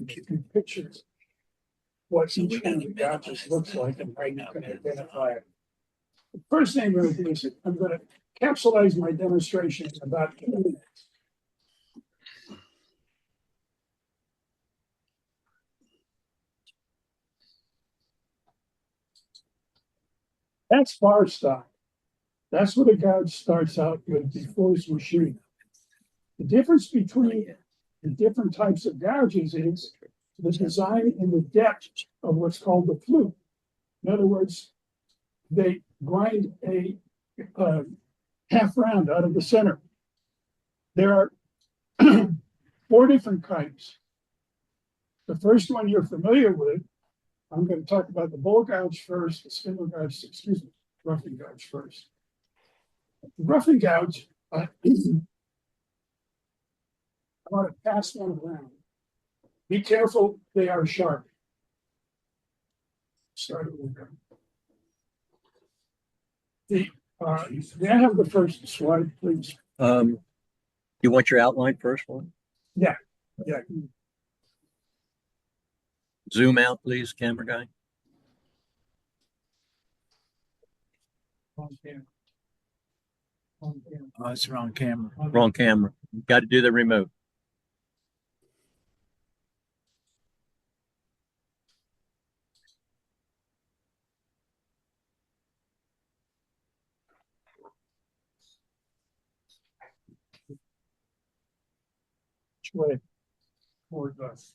few pictures what each one of the gouges looks like and how you can identify it. The first thing I'm going to do is I'm going to capsulize my demonstration in about 2 minutes. That's bar stock. That's what a gouge starts out with before it's machined. The difference between the different types of gouges is the design and the depth of what's called the flute. In other words, they grind a half round out of the center. There are 4 different kinds. The first one you're familiar with, I'm going to talk about the bowl gouge first, the spindle gouge, excuse me, roughing gouge first. The roughing gouge, I want to pass one around. Be careful, they are sharp. Start over. May I have the first slide, please? You want your outline first one? Yeah. Zoom out, please, camera guy. On camera. Oh, it's wrong camera. Wrong camera. Got to do the remote. Which way? Toward us.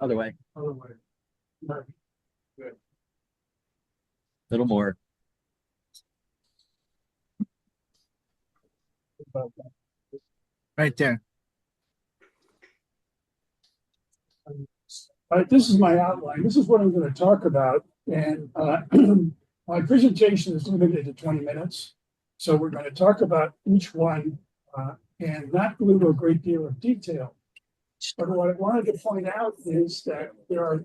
Other way. Other way. Right. Good. A little more. Right there. All right, this is my outline. This is what I'm going to talk about. And my presentation is limited to 20 minutes. So we're going to talk about each one and not go into a great deal of detail. But what I wanted to point out is that there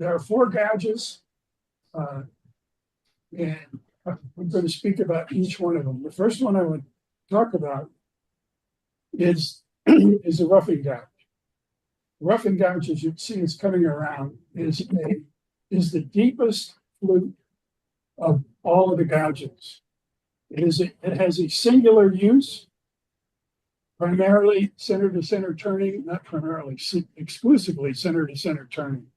are 4 gouges, and I'm going to speak about each one of them. The first one I would talk about is a roughing gouge. Roughing gouge, as you see, is coming around, is the deepest flute of all of the gouges. It has a singular use, primarily center to center turning, not primarily, exclusively center to center turning.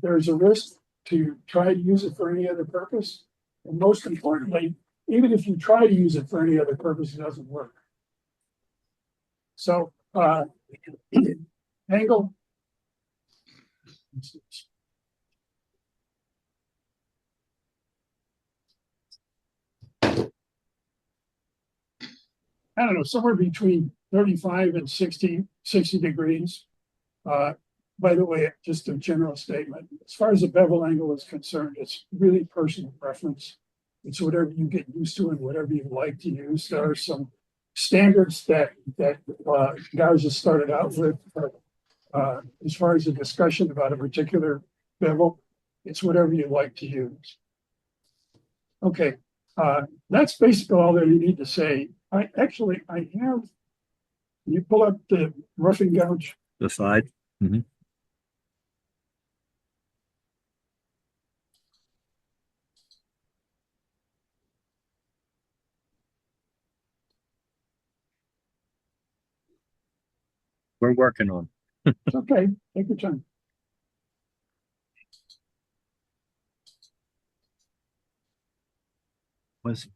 There's a risk to try to use it for any other purpose. And most importantly, even if you try to use it for any other purpose, it doesn't work. So, angle. I don't know, somewhere between 35 and 60 degrees. By the way, just a general statement. As far as the bevel angle is concerned, it's really personal preference. It's whatever you get used to and whatever you like to use. There are some standards that gouges started out with. As far as a discussion about a particular bevel, it's whatever you like to use. Okay, that's basically all that you need to say. I have, you pull up the roughing gouge. The side. Mm-hmm. We're working on. It's okay. Take your time.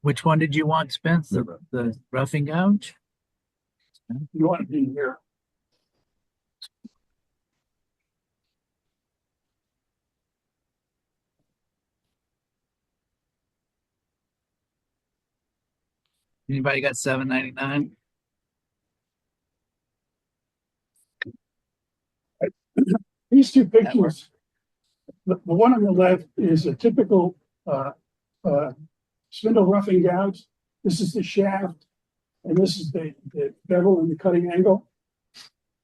Which one did you want, Spence? The roughing gouge? You want to be here. Anybody got $7.99? These 2 pictures, the one on the left is a typical spindle roughing gouge. This is the shaft, and this is the bevel and the cutting angle.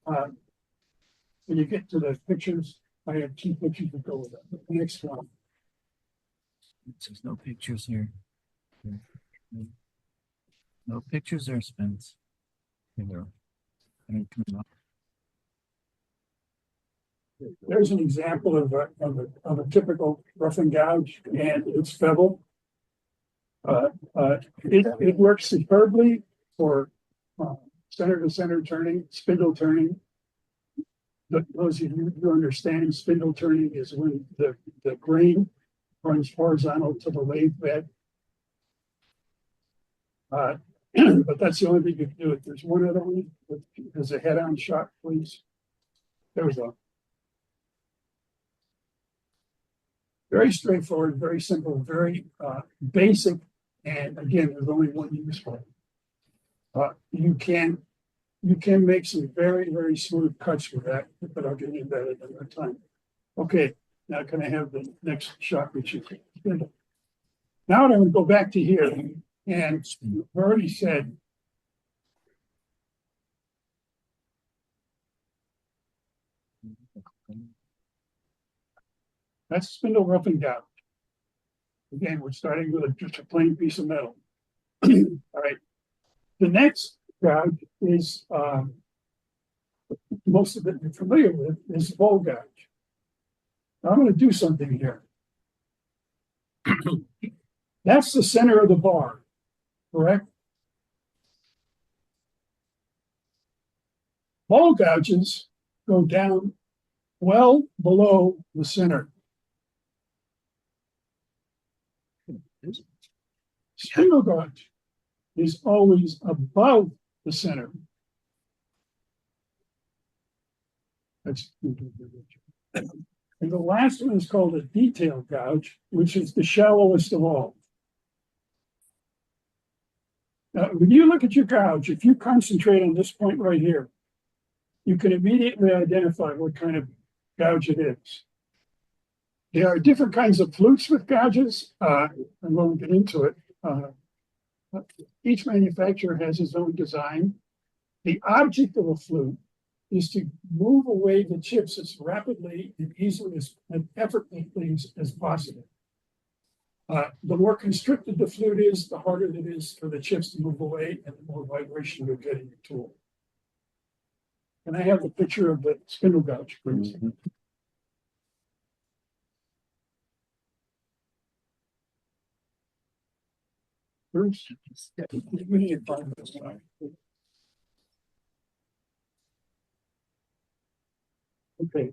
When you get to the pictures, I have 2 pictures to go with it. The next one. There's no pictures here. No pictures or spins. Either. I mean, come on. There's an example of a typical rough and gouge, and it's bevel. It works superbly for center to center turning, spindle turning. Those of you who understand, spindle turning is when the grain runs horizontal to the lathe bed. But that's the only thing you can do. If there's one other one, there's a head-on shot, please. There we go. Very straightforward, very simple, very basic, and again, there's only one use for it. You can make some very smooth cuts with that, but I'll get into that at another time. Okay, now can I have the next shot, Richard? Now I'm going to go back to here, and we've already said that's spindle rough and gouge. Again, we're starting with just a plain piece of metal. All right. The next gouge is most of it you're familiar with is bowl gouge. Now, I'm going to do something here. That's the center of the bar, correct? Bowl gouges go down well below the center. Spindle gouge is always above the center. That's, and the last one is called a detail gouge, which is the shallowest of all. Now, when you look at your gouge, if you concentrate on this point right here, you can immediately identify what kind of gouge it is. There are different kinds of flutes with gouges. I won't get into it. Each manufacturer has his own design. The object of a flute is to move away the chips as rapidly and easily and effortlessly as possible. The more constricted the flute is, the harder it is for the chips to move away and the more vibration you'll get in your tool. Can I have the picture of the spindle gouge, please? Mm-hmm. Bruce? Yeah, we need to find this one. Okay.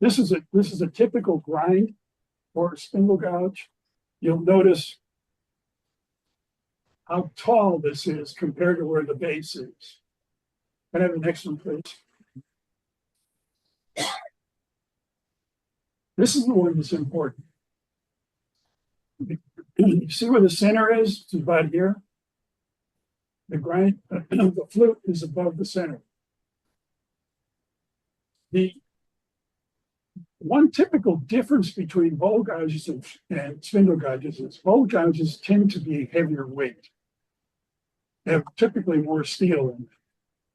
This is a typical grind for a spindle gouge. You'll notice how tall this is compared to where the base is. Can I have the next one, please? This is the one that's important. You see where the center is? It's about here. The grind, the flute is above the center. The one typical difference between bowl gouges and spindle gouges is bowl gouges tend to be heavier weight. They have typically more steel in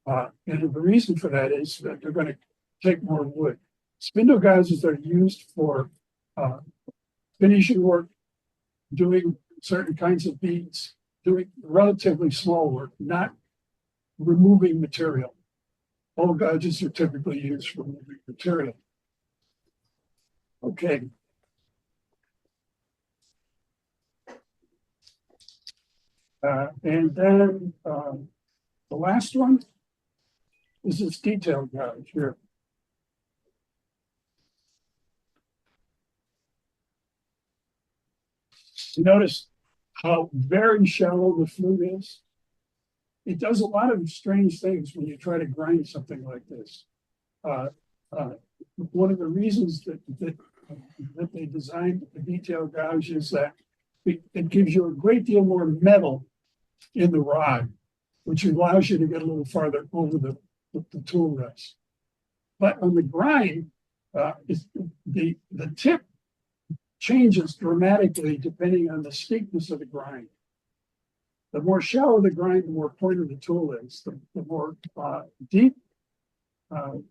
them. And the reason for that is that they're going to take more wood. Spindle gouges are used for finishing work, doing certain kinds of beads, doing relatively small work, not removing material. Bowl gouges are typically used for removing material. Okay. And then the last one is this detail gouge here. You notice how very shallow the flute is. It does a lot of strange things when you try to grind something like this. One of the reasons that they designed the detail gouge is that it gives you a great deal more metal in the rod, which allows you to get a little farther over the tool rest. But on the grind, the tip changes dramatically depending on the steepness of the grind. The more shallow the grind, the more pointed the tool is. The more deep the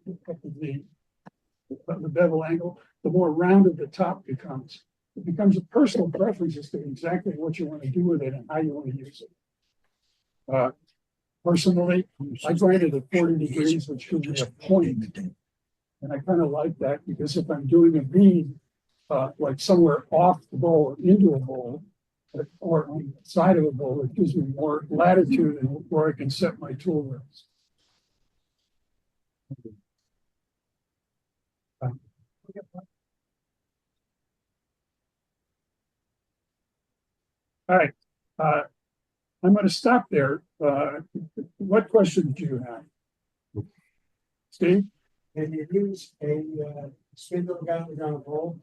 bevel angle, the more rounded the top becomes. It becomes a personal preference as to exactly what you want to do with it and how you want to use it. Personally, I grind it at 40 degrees, which gives me a point. And I kind of like that because if I'm doing a bead, like somewhere off the bowl or into a bowl, or on the side of a bowl, it gives me more latitude and where I can set my tool rails. All right, I'm going to stop there. What questions do you have? Steve? Can you use a spindle gouge on a bowl?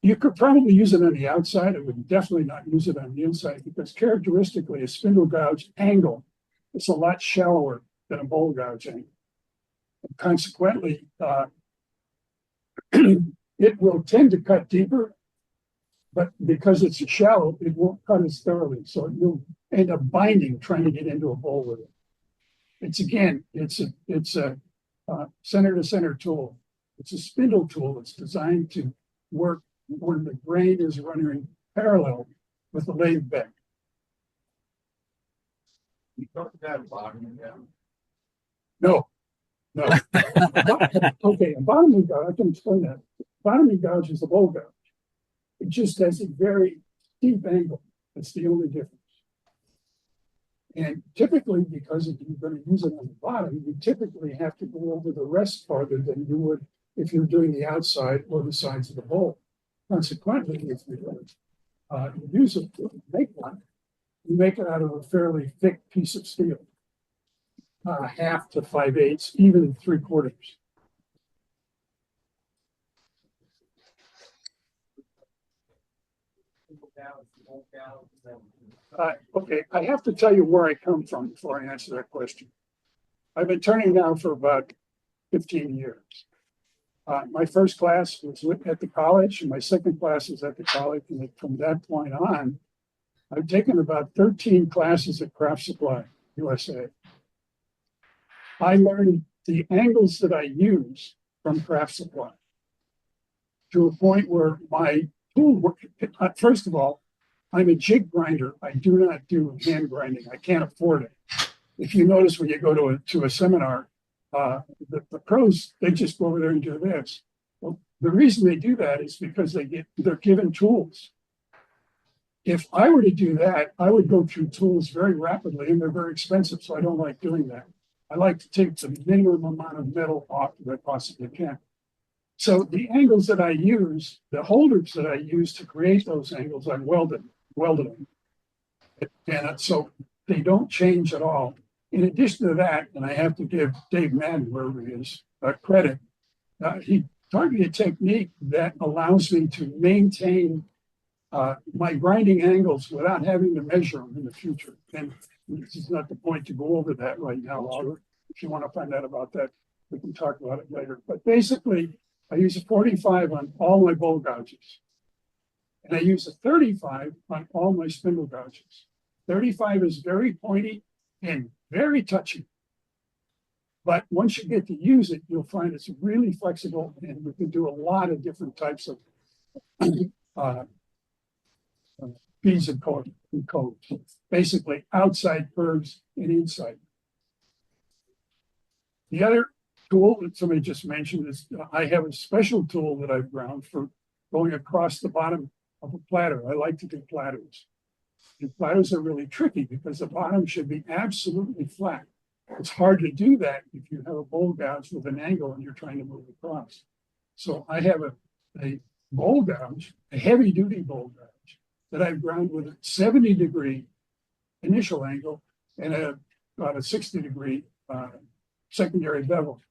You could probably use it on the outside. I would definitely not use it on the inside because characteristically a spindle gouge angle is a lot shallower than a bowl gouge angle. And consequently, it will tend to cut deeper, but because it's shallow, it won't cut as thoroughly. So you'll end up binding trying to get into a bowl with it. It's a center to center tool. It's a spindle tool. It's designed to work when the grain is running parallel with the lathe bed. You talked about bottoming down. No. Okay, a bottoming gouge, I can explain that. Bottoming gouge is a bowl gouge. It just has a very steep angle. That's the only difference. And typically, because if you're going to use it on the bottom, you typically have to go over the rest farther than you would if you're doing the outside or the sides of the bowl. Consequently, if you use it to make one, you make it out of a fairly thick piece of steel, 1/2 to 5/8, even 3/4. Okay, I have to tell you where I come from before I answer that question. I've been turning now for about 15 years. My first class was at the college, and my second class was at the college. And from that point on, I've taken about 13 classes at Craft Supply USA. I learned the angles that I use from Craft Supply to a point where my tool work. First of all, I'm a jig grinder. I do not do hand grinding. I can't afford it. If you notice when you go to a seminar, the pros, they just go over there and do this. Well, the reason they do that is because they're given tools. If I were to do that, I would go through tools very rapidly, and they're very expensive, so I don't like doing that. I like to take the minimum amount of metal off that I possibly can. So the angles that I use, the holders that I use to create those angles, I welded them. And so they don't change at all. In addition to that, and I have to give Dave Madden, wherever he is, credit, he taught me a technique that allows me to maintain my grinding angles without having to measure them in the future. And this is not the point to go over that right now. If you want to find out about that, we can talk about it later. But basically, I use a 45 on all my bowl gouges. And I use a 35 on all my spindle gouges. 35 is very pointy and very touchy. But once you get to use it, you'll find it's really flexible, and we can do a lot of different types of beads and codes. Basically, outside curves and inside. The other tool that somebody just mentioned is I have a special tool that I've ground for going across the bottom of a platter. I like to do platters. And platters are really tricky because the bottom should be absolutely flat. It's hard to do that if you have a bowl gouge with an angle and you're trying to move across. So I have a bowl gouge, a heavy duty bowl gouge that I've ground with a 70-degree initial angle and about a 60-degree secondary bevel.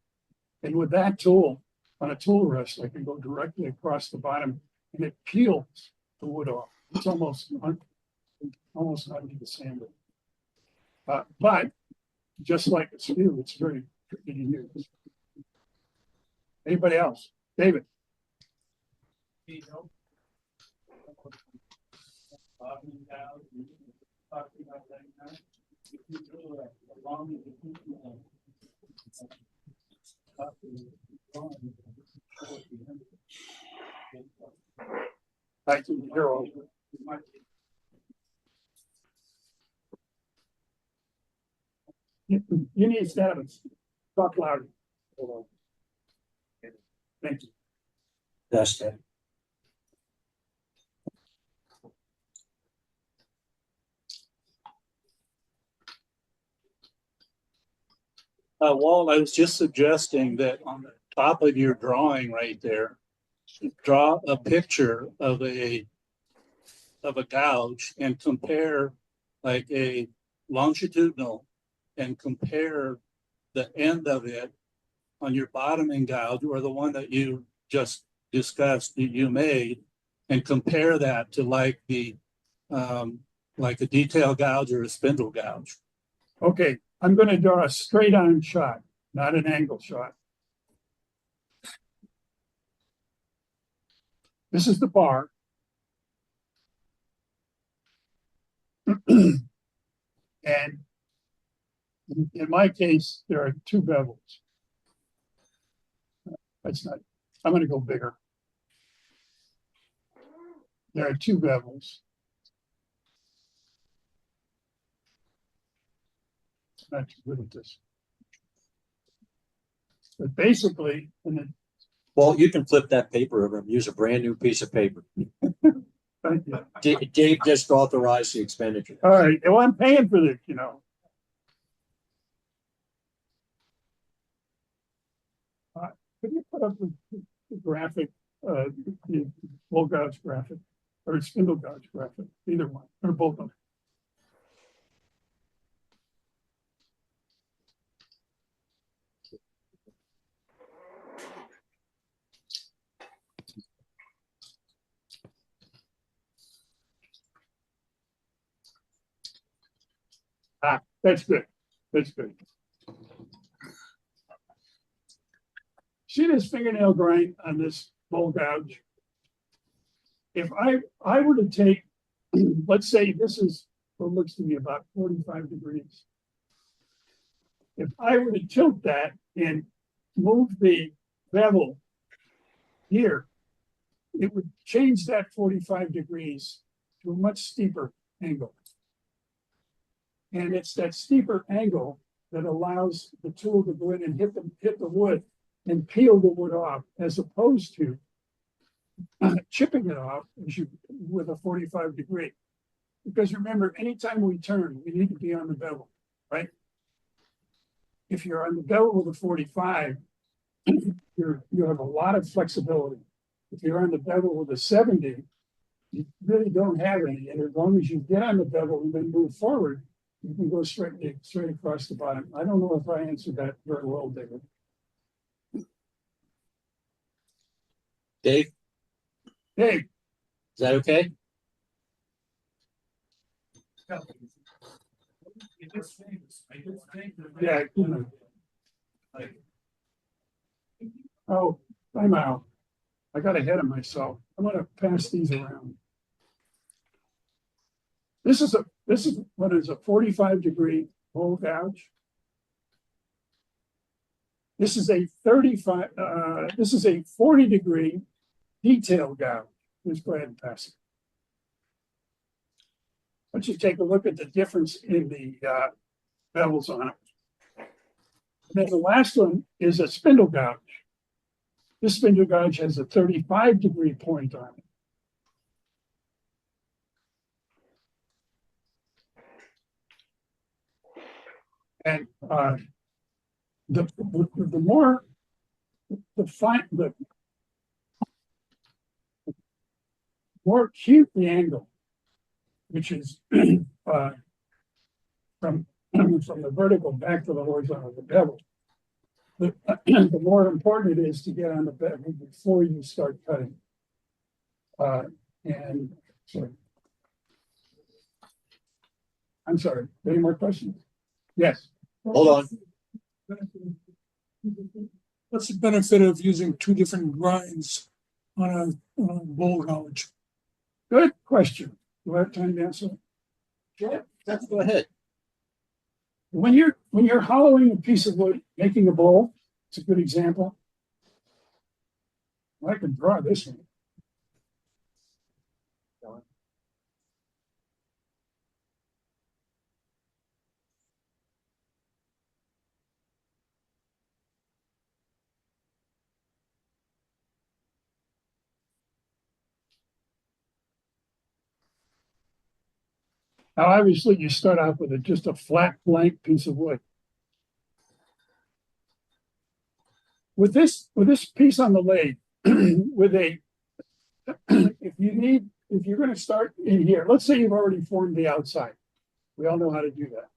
And with that tool, on a tool rest, I can go directly across the bottom and it peels the wood off. It's almost not even the sander. But just like a steel, it's very tricky to use. Anybody else? David? I can hear all of it. You need to stand up and talk louder. Hold on. Thank you. That's it. Walt, I was just suggesting that on the top of your drawing right there, draw a picture of a gouge and compare like a longitudinal and compare the end of it on your bottoming gouge or the one that you just discussed that you made and compare that to like a detail gouge or a spindle gouge. Okay, I'm going to draw a straight on shot, not an angle shot. This is the bar. And in my case, there are two bevels. That's not, I'm going to go bigger. There are two bevels. Not too good at this. But basically, Well, you can flip that paper over and use a brand new piece of paper. Dave just authorized the expenditure. all right, well, I'm paying for this, you know. Could you put up the graphic, the full gouge graphic, or spindle gouge graphic, either one, or both of them? Ah, that's good. That's good. See this fingernail grind on this bowl gouge? If I were to take, let's say this is what looks to be about 45 degrees. If I were to tilt that and move the bevel here, it would change that 45 degrees to a much steeper angle. And it's that steeper angle that allows the tool to go in and hit the wood and peel the wood off, as opposed to chipping it off with a 45 degree. Because remember, anytime we turn, we need to be on the bevel, right? If you're on the bevel with a 45, you have a lot of flexibility. If you're on the bevel with a 70, you really don't have any. And as long as you get on the bevel and then move forward, you can go straight across the bottom. I don't know if I answered that very well, David. Dave, Hey, is that okay? yeah. Oh, I'm out. I got ahead of myself. I'm going to pass these around. This is what is a 45 degree hole gouge. This is a 40 degree detail gouge. Let's go ahead and pass it. Why don't you take a look at the difference in the bevels on it. And then the last one is a spindle gouge. This spindle gouge has a 35 degree point on it. And the more more acute the angle, which is from the vertical back to the horizontal of the bevel, the more important it is to get on the bevel before you start cutting. And sorry. I'm sorry. Any more questions? Yes. Hold on. What's the benefit of using two different grinds on a bowl gouge? Good question. Do I have time to answer? Yeah, go ahead. When you're hollowing a piece of wood, making a bowl, it's a good example. I can draw this one. Now, obviously, you start out with just a flat blank piece of wood. With this piece on the lathe, with a, if you're going to start in here, let's say you've already formed the outside. We all know how to do that.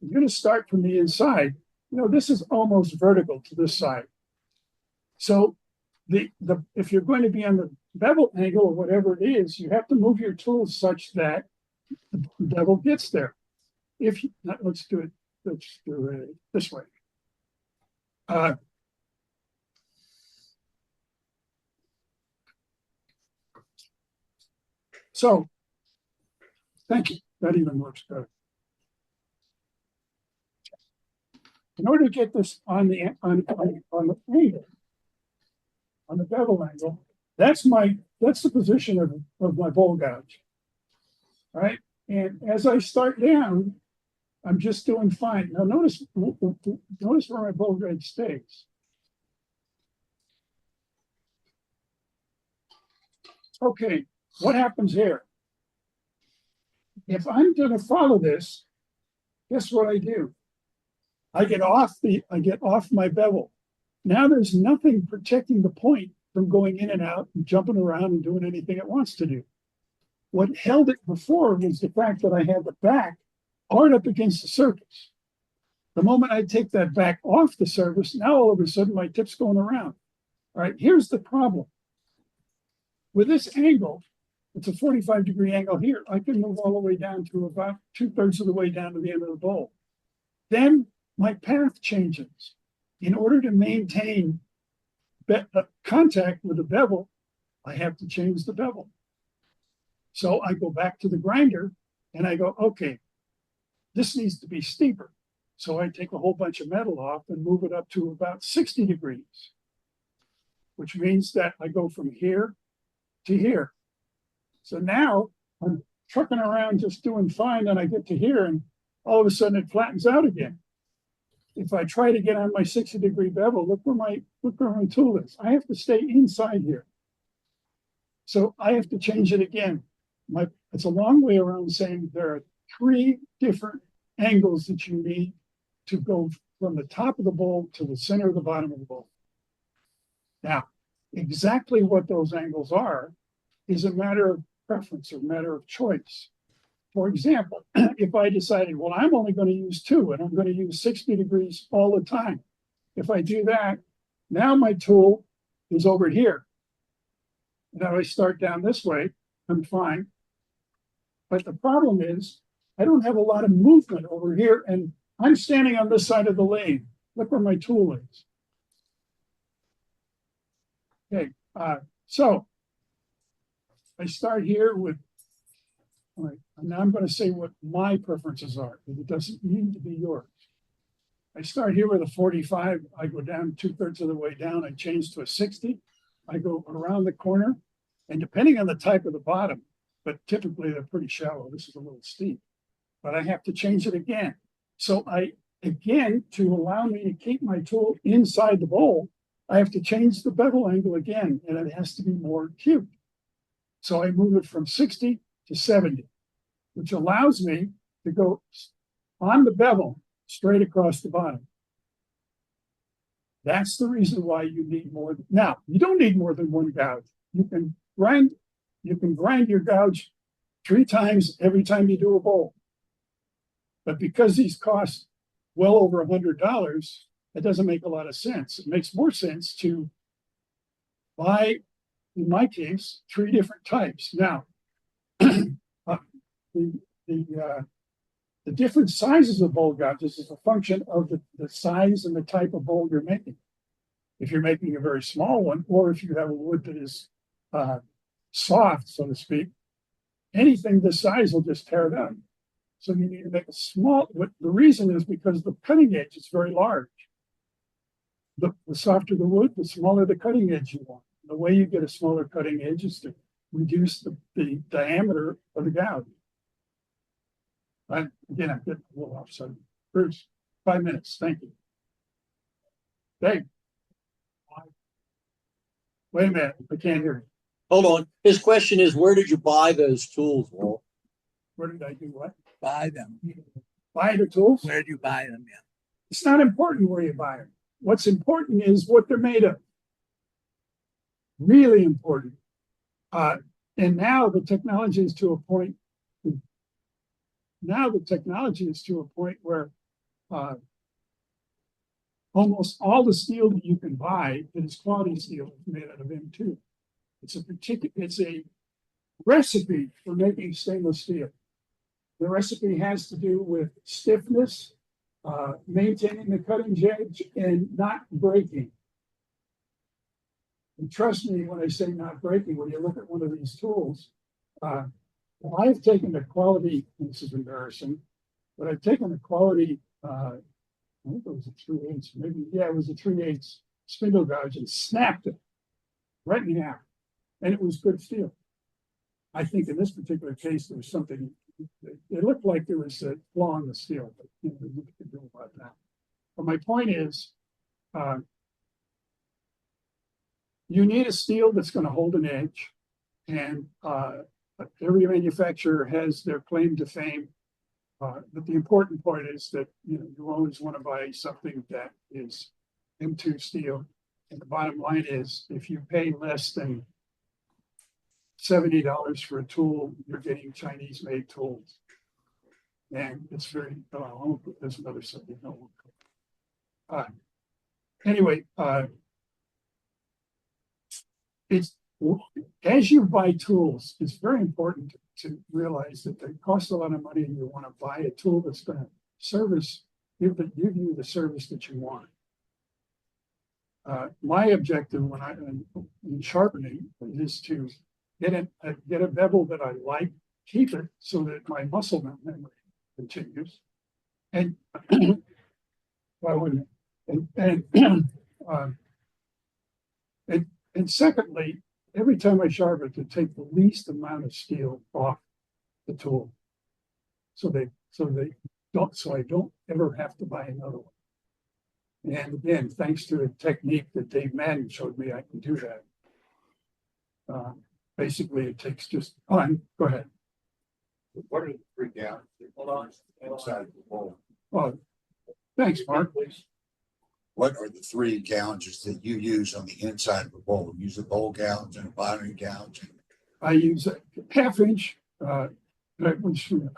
You're going to start from the inside. This is almost vertical to this side. So if you're going to be on the bevel angle or whatever it is, you have to move your tools such that the bevel gets there. Let's do it this way. So thank you. That even works better. In order to get this on the angle, on the bevel angle, that's the position of my bowl gouge. All right. And as I start down, I'm just doing fine. Now notice where my bowl gouge stays. Okay, what happens here? If I'm going to follow this, guess what I do? I get off my bevel. Now there's nothing protecting the point from going in and out and jumping around and doing anything it wants to do. What held it before was the fact that I had the back hard up against the surface. The moment I take that back off the surface, now all of a sudden my tip's going around. All right, here's the problem. With this angle, it's a 45-degree angle here. I can move all the way down to about 2/3 of the way down to the end of the bowl. Then my path changes. In order to maintain contact with the bevel, I have to change the bevel. So I go back to the grinder and I go, okay, this needs to be steeper. So I take a whole bunch of metal off and move it up to about 60 degrees, which means that I go from here to here. So now I'm trucking around just doing fine, and I get to here and all of a sudden it flattens out again. If I try to get on my 60-degree bevel, look where my tool is. I have to stay inside here. So I have to change it again. It's a long way around saying there are 3 different angles that you need to go from the top of the bowl to the center of the bottom of the bowl. Now, exactly what those angles are is a matter of preference or a matter of choice. For example, if I decided, well, I'm only going to use 2 and I'm going to use 60 degrees all the time. If I do that, now my tool is over here. Now I start down this way, I'm fine. But the problem is I don't have a lot of movement over here, and I'm standing on this side of the lane. Look where my tool is. Okay, so I start here with, all right, and now I'm going to say what my preferences are, but it doesn't need to be yours. I start here with a 45, I go down 2/3 of the way down, I change to a 60, I go around the corner, and depending on the type of the bottom, but typically they're pretty shallow, this is a little steep, but I have to change it again. So again, to allow me to keep my tool inside the bowl, I have to change the bevel angle again, and it has to be more acute. So I move it from 60 to 70, which allows me to go on the bevel straight across the bottom. That's the reason why you need more. Now, you don't need more than 1 gouge. You can grind your gouge 3 times every time you do a bowl. But because these cost well over $100, it doesn't make a lot of sense. It makes more sense to buy, in my case, 3 different types. Now, the different sizes of bowl gouges is a function of the size and the type of bowl you're making. If you're making a very small one, or if you have a wood that is soft, so to speak, anything this size will just tear it up. So you need to make a small, the reason is because the cutting edge is very large. The softer the wood, the smaller the cutting edge you want. The way you get a smaller cutting edge is to reduce the diameter of the gouge. Again, I'm getting a little off. So, Bruce, 5 minutes. Thank you. Dave. Wait a minute. I can't hear you. Hold on. His question is, where did you buy those tools, Walt? Where did I do what? Buy them. Buy the tools? Where do you buy them? Yeah. It's not important where you buy them. What's important is what they're made of. Really important. And now the technology is to a point. Now the technology is to a point where almost all the steel that you can buy that is quality steel is made out of M2. It's a recipe for making stainless steel. The recipe has to do with stiffness, maintaining the cutting edge, and not breaking. And trust me when I say not breaking, when you look at one of these tools, I've taken a quality, this is embarrassing, but I've taken a quality, I think it was a 3/8, maybe, yeah, it was a 3/8 spindle gouge and snapped it right in half. And it was good steel. I think in this particular case, there was something, it looked like there was a flaw in the steel, but you know, we can do about that. But my point is, you need a steel that's going to hold an edge, and every manufacturer has their claim to fame. But the important point is that you always want to buy something that is M2 steel. And the bottom line is, if you pay less than $70 for a tool, you're getting Chinese-made tools, and it's very. There's another subject. No. Anyway, it's as you buy tools, it's very important to realize that they cost a lot of money, and you want to buy a tool that's going to give you the service that you want. My objective when in sharpening is to get a bevel that I like, keep it so that my muscle memory continues, and and secondly, every time I sharpen, to take the least amount of steel off the tool, so I don't ever have to buy another one. And again, thanks to a technique that Dave Madden showed me, I can do that. Basically, it takes just. Go ahead. What are the 3 gallons? Hold on. Inside the bowl. Oh, thanks, Mark. What are the 3 gouges that you use on the inside of the bowl? Use a bowl gouge and a bottom gouge. I use a 1/2 inch. I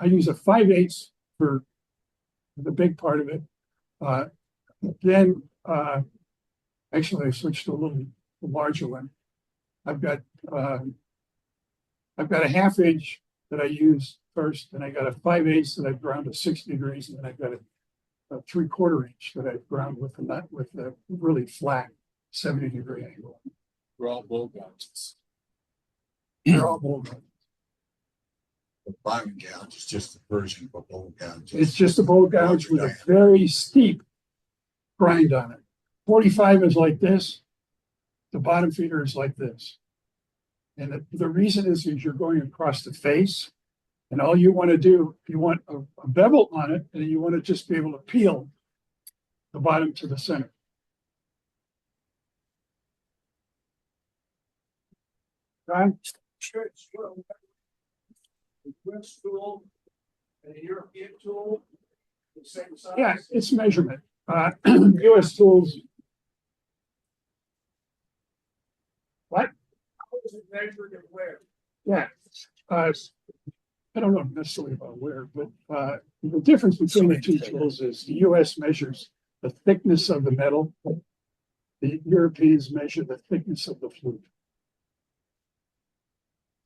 use a 5/8 for the big part of it. Then actually, I switched to a little larger one. I've got a 1/2 inch that I use first, and I got a 5/8 that I've ground to 60 degrees, and then I've got a 3/4 inch that I've ground with a really flat 70-degree angle. They're all bowl gouges. They're all bowl gouges. The bottom gouge is just a version of a bowl gouge. It's just a bowl gouge with a very steep grind on it. 45 is like this. The bottom feeder is like this. And the reason is you're going across the face, and all you want to do, you want a bevel on it, and you want to just be able to peel the bottom to the center. Right? Sure. The Swiss tool and the European tool, the same size. Yeah, it's measurement. US tools. What? How is it measured and where? Yeah. I don't know necessarily about where, but the difference between the two tools is the US measures the thickness of the metal. The Europeans measure the thickness of the flute.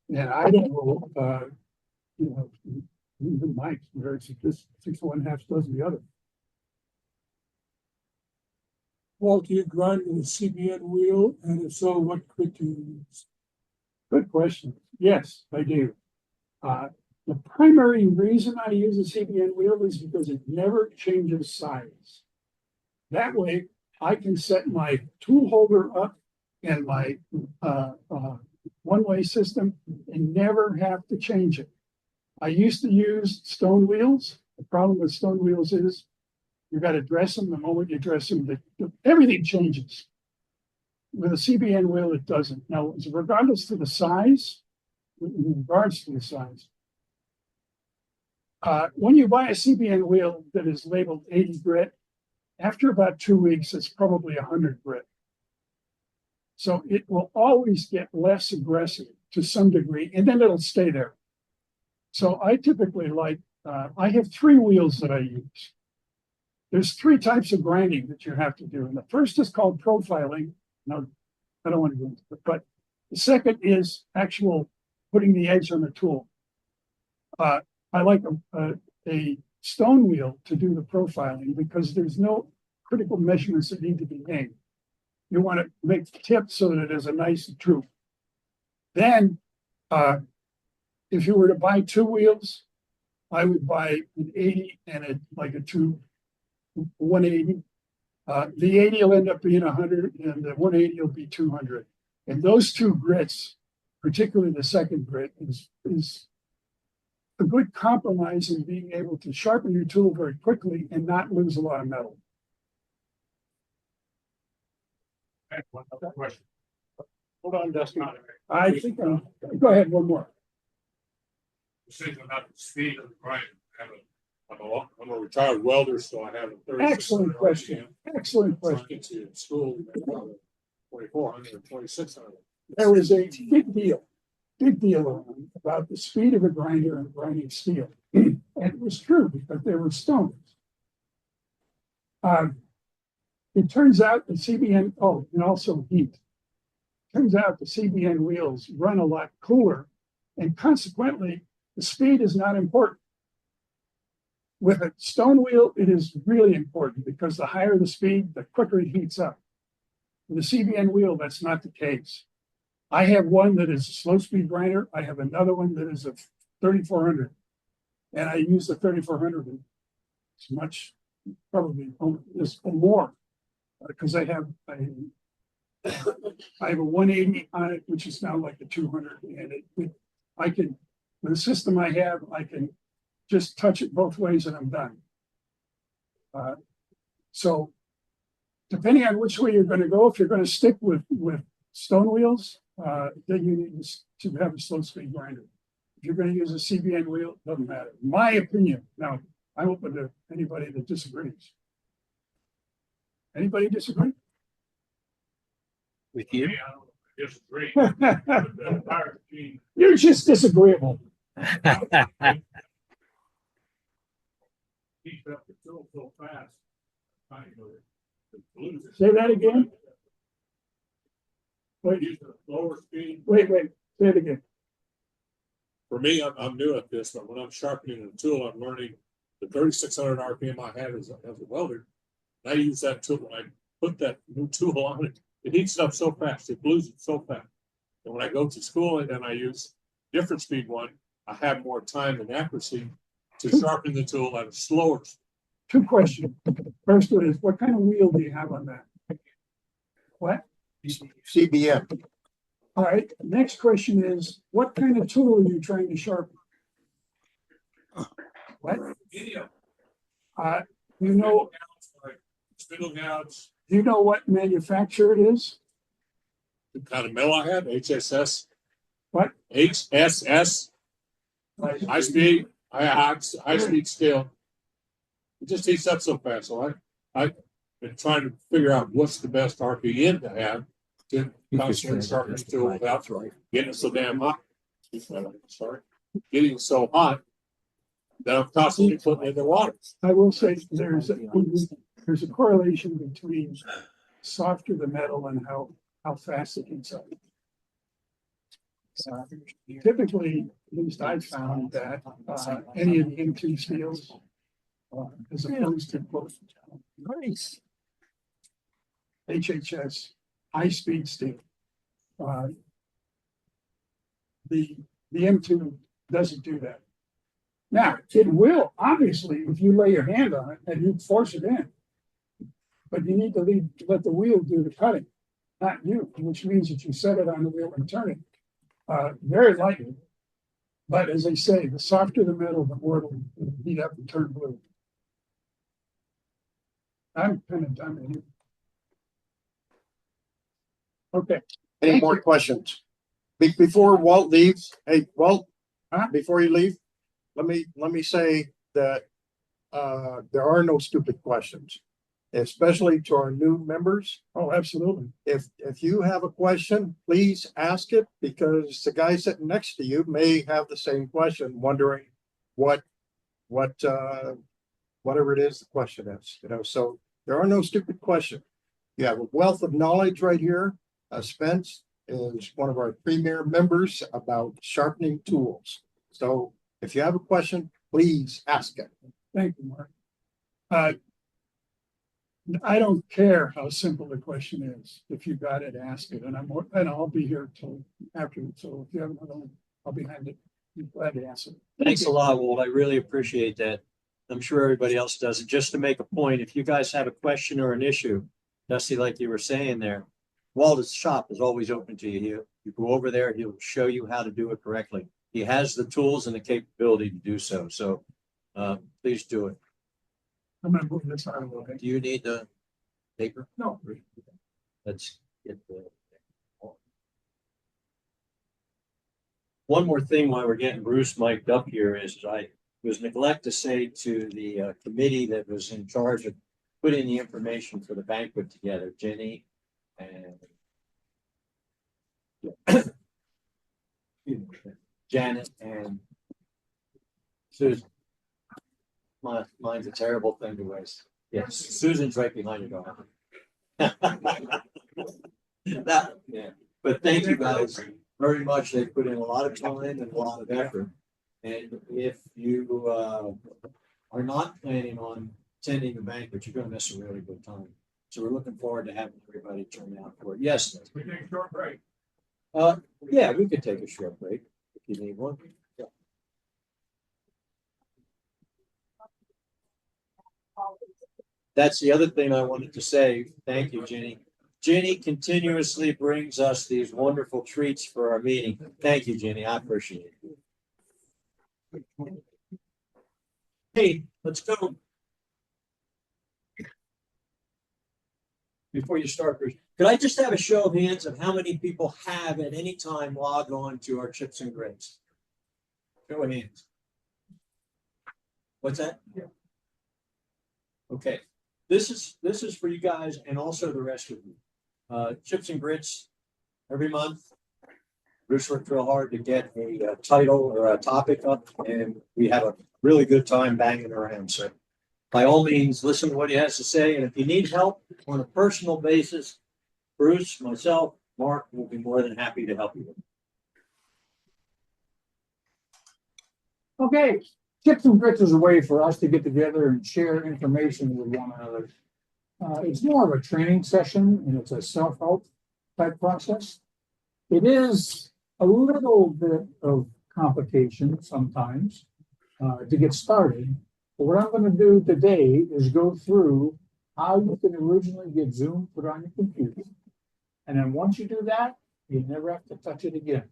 And I don't know, even my experience, this 6 1/2 does the other. Walt, do you grind with a CBN wheel? And if so, what grit do you use? Good question. Yes, I do. The primary reason I use a CBN wheel is because it never changes size. That way, I can set my tool holder up and my one-way system and never have to change it. I used to use stone wheels. The problem with stone wheels is you got to dress them. The moment you dress them, everything changes. With a CBN wheel, it doesn't. Now, regardless to the size, in regards to the size, When you buy a CBN wheel that is labeled 80 grit, after about 2 weeks, it's probably 100 grit. So it will always get less aggressive to some degree, and then it'll stay there. So I typically like, I have 3 wheels that I use. There's 3 types of grinding that you have to do. And the first is called profiling. No, I don't want to go into it, but the second is actual putting the edge on the tool. I like a stone wheel to do the profiling because there's no critical measurements that need to be made. You want to make the tip so that it is a nice droop. Then, if you were to buy 2 wheels, I would buy an 80 and a 180. The 80 will end up being 100 and the 180 will be 200. And those 2 grits, particularly the second grit, is a good compromise in being able to sharpen your tool very quickly and not lose a lot of metal. I have one other question. Hold on, Dustin. I think, go ahead, one more. Saying about the speed of the grind. I'm a retired welder, so I have a 3600 Excellent question. RPM. Excellent Trying question. to get to school, 2400 or 2600. There was a big deal about the speed of a grinder and grinding steel. And it was true because they were stones. It turns out the CBN, and also heat. Turns out the CBN wheels run a lot cooler, and consequently, the speed is not important. With a stone wheel, it is really important because the higher the speed, the quicker it heats up. With a CBN wheel, that's not the case. I have one that is a slow speed grinder. I have another one that is a 3400. And I use the 3400 as much, probably is more, because I have a 180 on it, which is now like a 200. And I can, with the system I have, I can just touch it both ways and I'm done. So depending on which way you're going to go, if you're going to stick with stone wheels, then you need to have a slow speed grinder. If you're going to use a CBN wheel, it doesn't matter. My opinion. Now, I'm open to anybody that disagrees. Anybody disagree? With you? I don't disagree. The tire machine You're just disagreeable. heats up the tool so fast. I know it loses. Say that again. Wait, Use the lower speed. wait. Say it again. For me, I'm new at this, but when I'm sharpening the tool, I'm learning the 3600 RPM I have as a welder. I use that tool when I put that new tool on it. It heats it up so fast, it blues it so fast. And when I go to school and I use different speed one, I have more time and accuracy to sharpen the tool at a slower. 2 questions. First one is, what kind of wheel do you have on that? What? CBN. All right. Next question is, what kind of tool are you trying to sharpen? What? Video. You know, Spindle gouge, do you know what manufacturer it is? the kind of metal I have, HSS. What? HSS, high speed, high speed steel. It just heats up so fast. So I've been trying to figure out what's the best RPM to have to constantly sharpen the tool without getting it so damn hot. Sorry, getting so hot that I'm constantly putting it in the water. I will say there's a correlation between softer the metal and how fast it heats up. Typically, at least I've found that any of the M2 steels, as opposed to Nice. HHS high-speed steel, the M2 doesn't do that. Now, it will, obviously, if you lay your hand on it and you force it in. But you need to let the wheel do the cutting, not you, which means that you set it on the wheel and turn it very lightly. But as they say, the softer the metal, the more it'll heat up and turn blue. I'm kind of done with you. Okay. Any more questions? Before Walt leaves, hey, Walt, Huh? before you leave, let me say that there are no stupid questions, especially to our new members. Oh, absolutely. If you have a question, please ask it, because the guy sitting next to you may have the same question, wondering what whatever it is the question is, so there are no stupid questions. You have a wealth of knowledge right here. Spence is one of our premier members about sharpening tools. So if you have a question, please ask it. Thank you, Mark. I don't care how simple the question is. If you got it, ask it, and I'll be here till after. So if you have another one, I'll be glad to answer. Thanks a lot, Walt. I really appreciate that. I'm sure everybody else does it. Just to make a point, if you guys have a question or an issue, Dusty, like you were saying there, Walt's shop is always open to you. You go over there, he'll show you how to do it correctly. He has the tools and the capability to do so. So please do it. I'm gonna move this out of the way. Do you need the paper? No. Let's get the. One more thing while we're getting Bruce mic'd up here is I was neglect to say to the committee that was in charge of putting the information for the banquet together, Jenny and Janet and Susan. Mine's a terrible thing to waste. Yes, Susan's right behind you, Donna. Yeah, but thank you guys very much. They put in a lot of time and a lot of effort. And if you are not planning on attending the banquet, you're going to miss a really good time. So we're looking forward to having everybody turn out for it. Yes. We take a short break. Yeah, we could take a short break if you need one. Yeah. That's the other thing I wanted to say. Thank you, Jenny. Jenny continuously brings us these wonderful treats for our meeting. Thank you, Jenny. I appreciate it. Hey, let's go. Before you start, Bruce, could I just have a show of hands of how many people have at any time logged on to our chips and grits? Show of hands. What's that? Yeah. Okay. This is for you guys and also the rest of you. Chips and grits every month. Bruce worked real hard to get a title or a topic up, and we have a really good time banging around. So by all means, listen to what he has to say. And if you need help on a personal basis, Bruce, myself, Mark will be more than happy to help you. Okay, Chips and Grits is a way for us to get together and share information with one another. It's more of a training session, and it's a self-help type process. It is a little bit of complication sometimes to get started. But what I'm going to do today is go through how you can originally get Zoom put on your computer. And then once you do that, you never have to touch it again.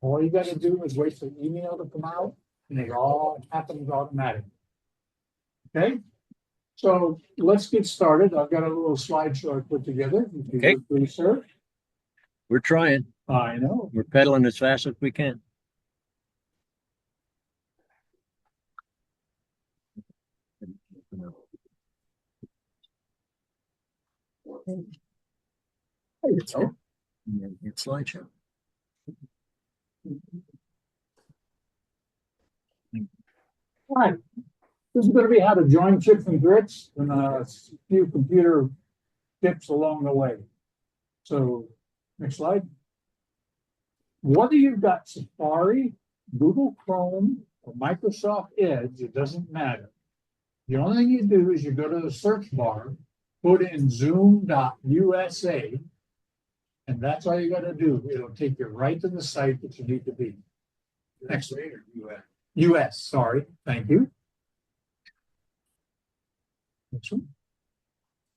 All you got to do is wait for the email to come out, and it all happens automatically. Okay? So let's get started. I've got a little slideshow I put together. Okay. Please, sir. We're trying. I know. We're pedaling as fast as we can. It's slideshow. All right. This is going to be how to join Chips and Grits and a few computer tips along the way. So, next slide. Whether you've got Safari, Google Chrome, or Microsoft Edge, it doesn't matter. The only thing you do is you go to the search bar, put in zoom.usa, and that's all you got to do. It'll take you right to the site that you need to be. Next. US, sorry. Thank you.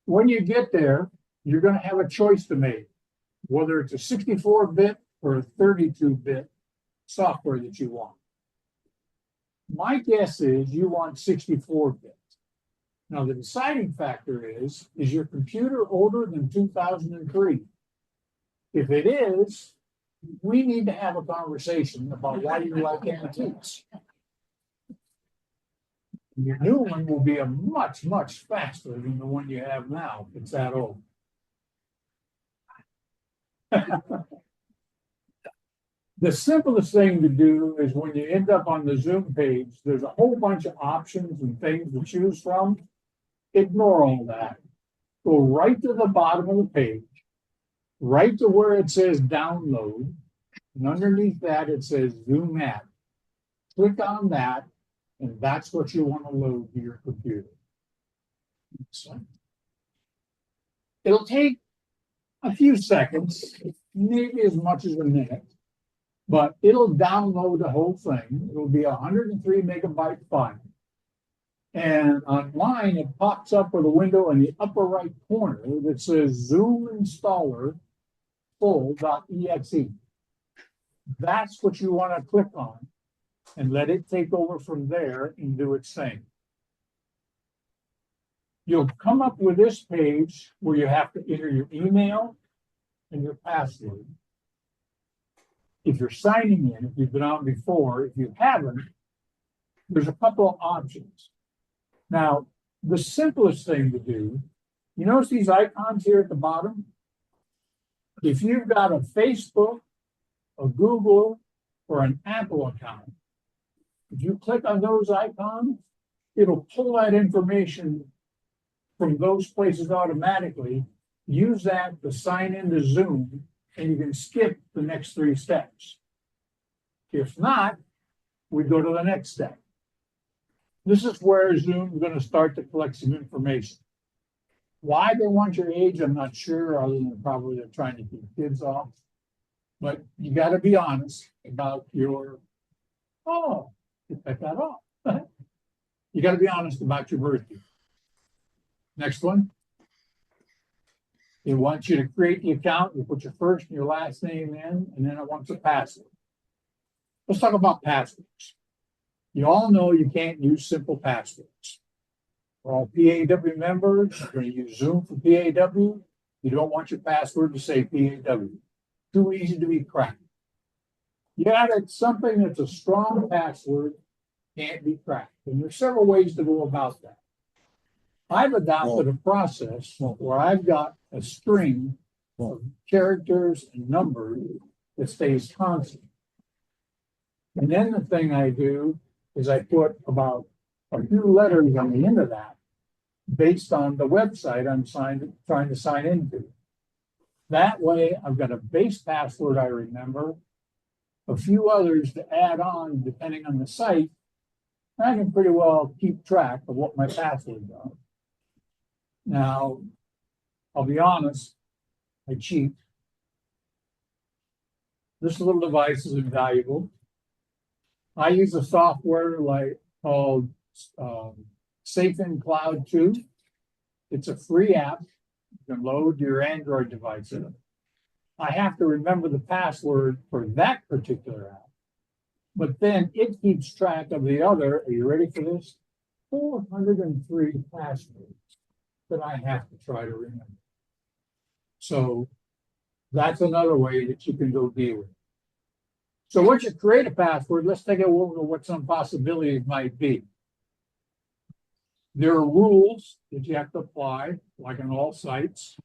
When you get there, you're going to have a choice to make, whether it's a 64-bit or a 32-bit software that you want. My guess is you want 64-bit. Now, the deciding factor is your computer older than 2003? If it is, we need to have a conversation about why you like antiques. Your new one will be a much, much faster than the one you have now. It's that old. The simplest thing to do is when you end up on the Zoom page, there's a whole bunch of options and things to choose from. Ignore all that. Go right to the bottom of the page, right to where it says download, and underneath that it says Zoom app. Click on that, and that's what you want to load to your computer. So, it'll take a few seconds, maybe as much as a minute, but it'll download the whole thing. It'll be 103 megabyte file. And on mine, it pops up with a window in the upper right corner that says Zoom installer full.exe. That's what you want to click on and let it take over from there and do its thing. You'll come up with this page where you have to enter your email and your password. If you're signing in, if you've been on before, if you haven't, there's a couple of options. Now, the simplest thing to do, you notice these icons here at the bottom? If you've got a Facebook, a Google, or an Apple account, if you click on those icons, it'll pull that information from those places automatically. Use that to sign into Zoom, and you can skip the next 3 steps. If not, we go to the next step. This is where Zoom is going to start to collect some information. Why they want your age, I'm not sure, other than probably they're trying to keep kids off. But you got to be honest about your, you cut that off. You got to be honest about your birthday. Next one. It wants you to create the account. You put your first and your last name in, and then it wants a password. Let's talk about passwords. You all know you can't use simple passwords. For all PAW members, you're going to use Zoom for PAW. You don't want your password to say PAW. Too easy to be cracked. You added something that's a strong password, can't be cracked. And there's several ways to go about that. I've adopted a process where I've got a string of characters and numbers that stays constant. And then the thing I do is I put about a few letters on the end of that based on the website I'm trying to sign into. That way, I've got a base password I remember, a few others to add on depending on the site, and I can pretty well keep track of what my passwords are. Now, I'll be honest, I cheat. This little device is invaluable. I use a software called Safe in Cloud 2. It's a free app. You can load your Android device in it. I have to remember the password for that particular app. But then it keeps track of the other, are you ready for this? 403 passwords that I have to try to remember. So that's another way that you can go deal with it. So once you create a password, let's take a look at what some possibilities might be. There are rules that you have to apply, like on all sites,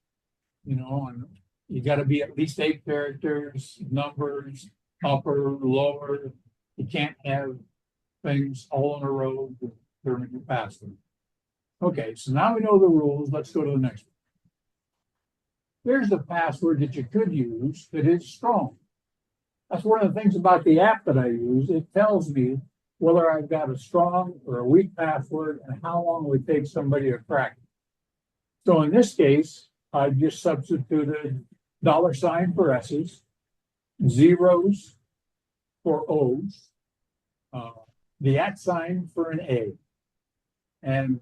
and you got to be at least 8 characters, numbers, upper, lower. You can't have things all in a row during your password. Okay, so now we know the rules. Let's go to the next one. Here's the password that you could use that is strong. That's one of the things about the app that I use. It tells me whether I've got a strong or a weak password and how long it would take somebody to crack it. So in this case, I just substituted $ for S's, zeros for O's, the @ sign for an A, and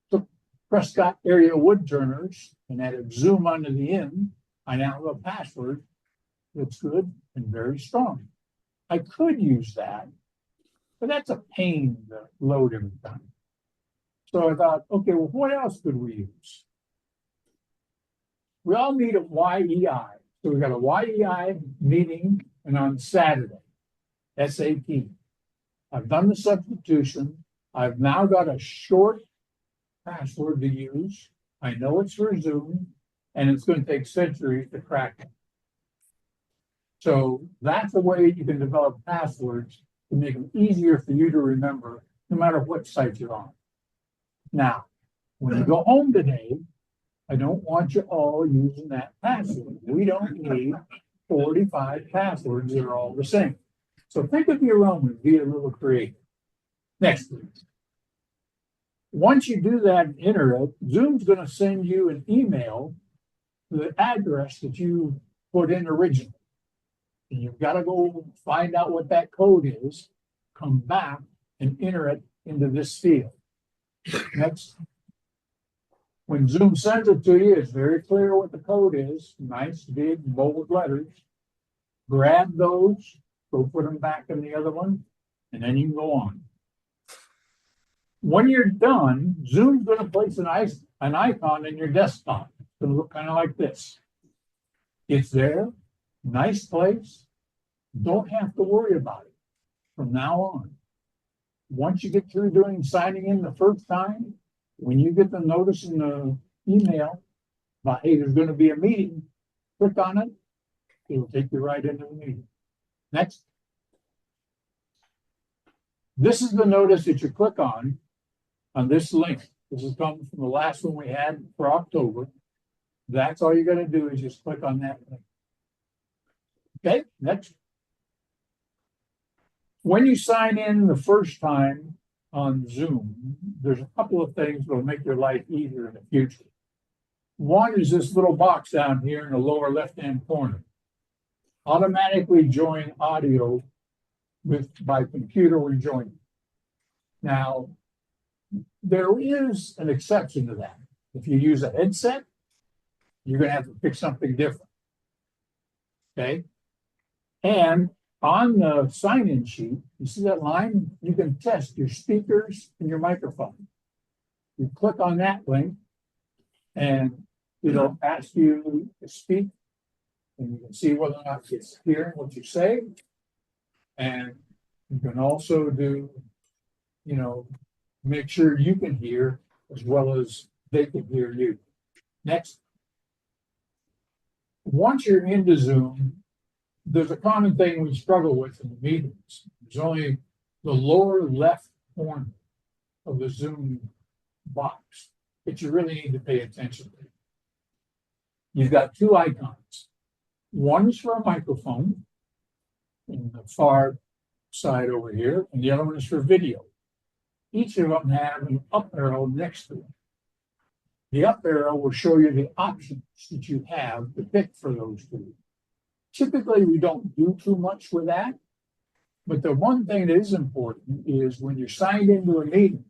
took Prescott area Woodturners and added Zoom onto the end. I now have a password that's good and very strong. I could use that, but that's a pain to load every time. So I thought, okay, well, what else could we use? We all meet at YEI. So we got a YEI meeting, and on Saturday, SAT. I've done the substitution. I've now got a short password to use. I know it's for Zoom, and it's going to take centuries to crack it. So that's a way you can develop passwords to make them easier for you to remember, no matter what site you're on. Now, when you go home today, I don't want you all using that password. We don't need 45 passwords that are all the same. So think of your own and be a little creative. Next, please. Once you do that and enter it, Zoom's going to send you an email to the address that you put in originally. And you've got to go find out what that code is, come back and enter it into this field. Next. When Zoom sends it to you, it's very clear what the code is, nice, big, bold letters. Grab those, go put them back in the other one, and then you can go on. When you're done, Zoom's going to place an icon in your desktop. It's going to look kind of like this. It's there, nice place. Don't have to worry about it from now on. Once you get through signing in the first time, when you get the notice in the email about, hey, there's going to be a meeting, click on it. It'll take you right into the meeting. Next. This is the notice that you click on this link. This is coming from the last one we had for October. That's all you're going to do is just click on that link. Okay, next. When you sign in the first time on Zoom, there's a couple of things that will make your life easier in the future. One is this little box down here in the lower left-hand corner. Automatically join audio by computer when joining. Now, there is an exception to that. If you use a headset, you're going to have to pick something different. Okay? And on the sign-in sheet, you see that line? You can test your speakers and your microphone. You click on that link, and it'll ask you to speak, and you can see whether or not it's hearing what you say. And you can also do, make sure you can hear as well as they can hear you. Next. Once you're into Zoom, there's a common thing we struggle with in the meetings. There's only the lower left corner of the Zoom box that you really need to pay attention to. You've got two icons. One is for a microphone in the far side over here, and the other one is for video. Each of them have an up arrow next to it. The up arrow will show you the options that you have to pick for those two. Typically, we don't do too much with that, but the one thing that is important is when you're signed into a meeting,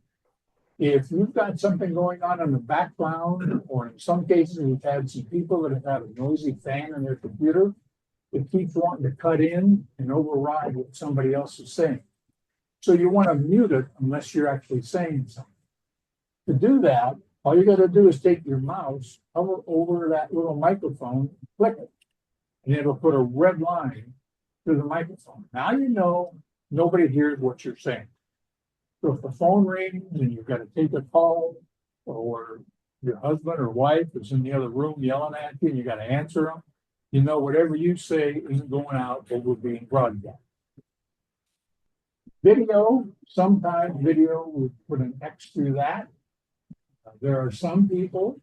if you've got something going on in the background, or in some cases, we've had some people that have had a noisy fan on their computer, it keeps wanting to cut in and override what somebody else is saying. So you want to mute it unless you're actually saying something. To do that, all you got to do is take your mouse, hover over that little microphone, click it, and it'll put a red line through the microphone. Now you know nobody hears what you're saying. So if the phone rings and you've got to take a call, or your husband or wife is in the other room yelling at you and you got to answer them, you know whatever you say isn't going out over being broadcast. Video, sometimes video, we put an X through that. There are some people,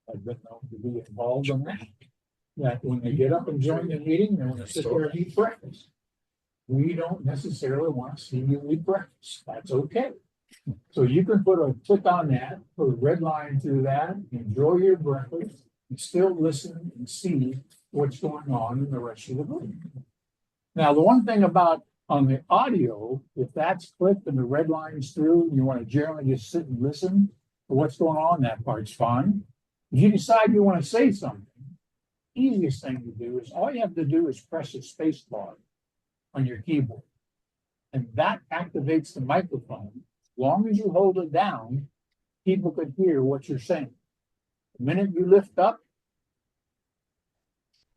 I've been known to be involved in that when they get up and join the meeting, they want to sit there and eat breakfast. We don't necessarily want to see you eat breakfast. That's okay. So you can click on that, put a red line through that, enjoy your breakfast, and still listen and see what's going on in the rest of the room. Now, the one thing about on the audio, if that's clicked and the red line's through, and you want to generally just sit and listen to what's going on, that part's fine. If you decide you want to say something, easiest thing to do is all you have to do is press the space bar on your keyboard. And that activates the microphone. As long as you hold it down, people can hear what you're saying. The minute you lift up,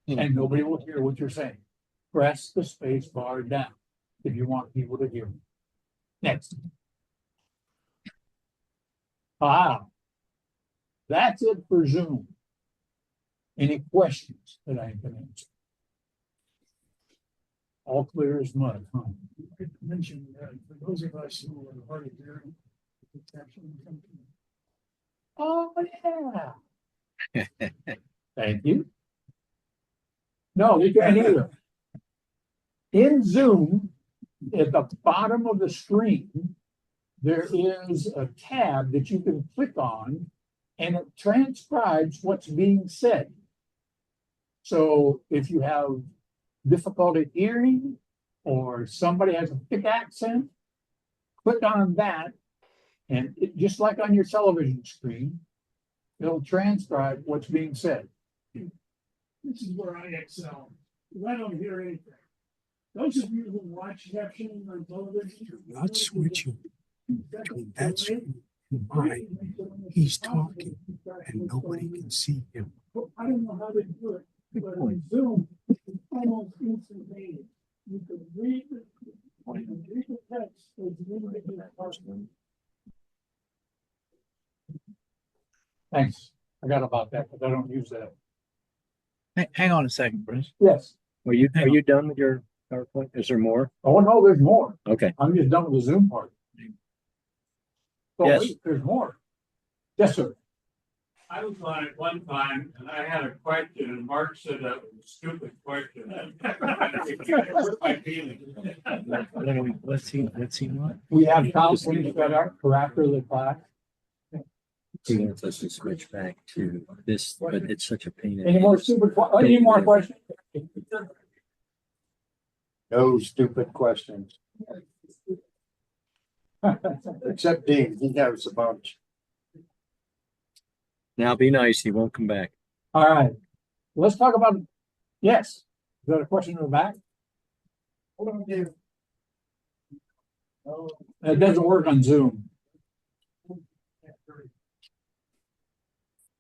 and nobody will hear what you're saying. Press the space bar down if you want people to hear. Next. That's it for Zoom. Any questions that I can answer? All clear as mud, huh? I mentioned that for those of us who are hard of hearing, protection company. Oh, yeah. Thank you. No, you can't either. In Zoom, at the bottom of the screen, there is a tab that you can click on and it transcribes what's being said. So if you have difficulty hearing or somebody has a thick accent, click on that and it, just like on your television screen, it'll transcribe what's being said. This is where I excel, because I don't hear anything. Those of you who watch captioning on television. Not switching between that screen and mine. He's talking and nobody can see him. I don't know how they do it, but on Zoom, it's almost instantaneous. You can read the text. As you read the question. Thanks. I got about that, but I don't use that. Hang on a second, Bruce. Yes. Are you done with your PowerPoint? Is there more? Oh, no, there's more. Okay. I'm just done with the Zoom part. Oh, Yes. wait, there's more. Yes, sir. I was on it one time and I had a question and Mark said that was a stupid question. It hurt my feelings. Let's see what. We have counselors that are after the class. He wants us to switch back to this, but it's such a pain. Any more any more questions? No stupid questions. Except Dean, he knows a bunch. Now be nice, he won't come back. All right. Let's talk about, yes. Is that a question in the back? Hold on, Dave. It doesn't work on Zoom.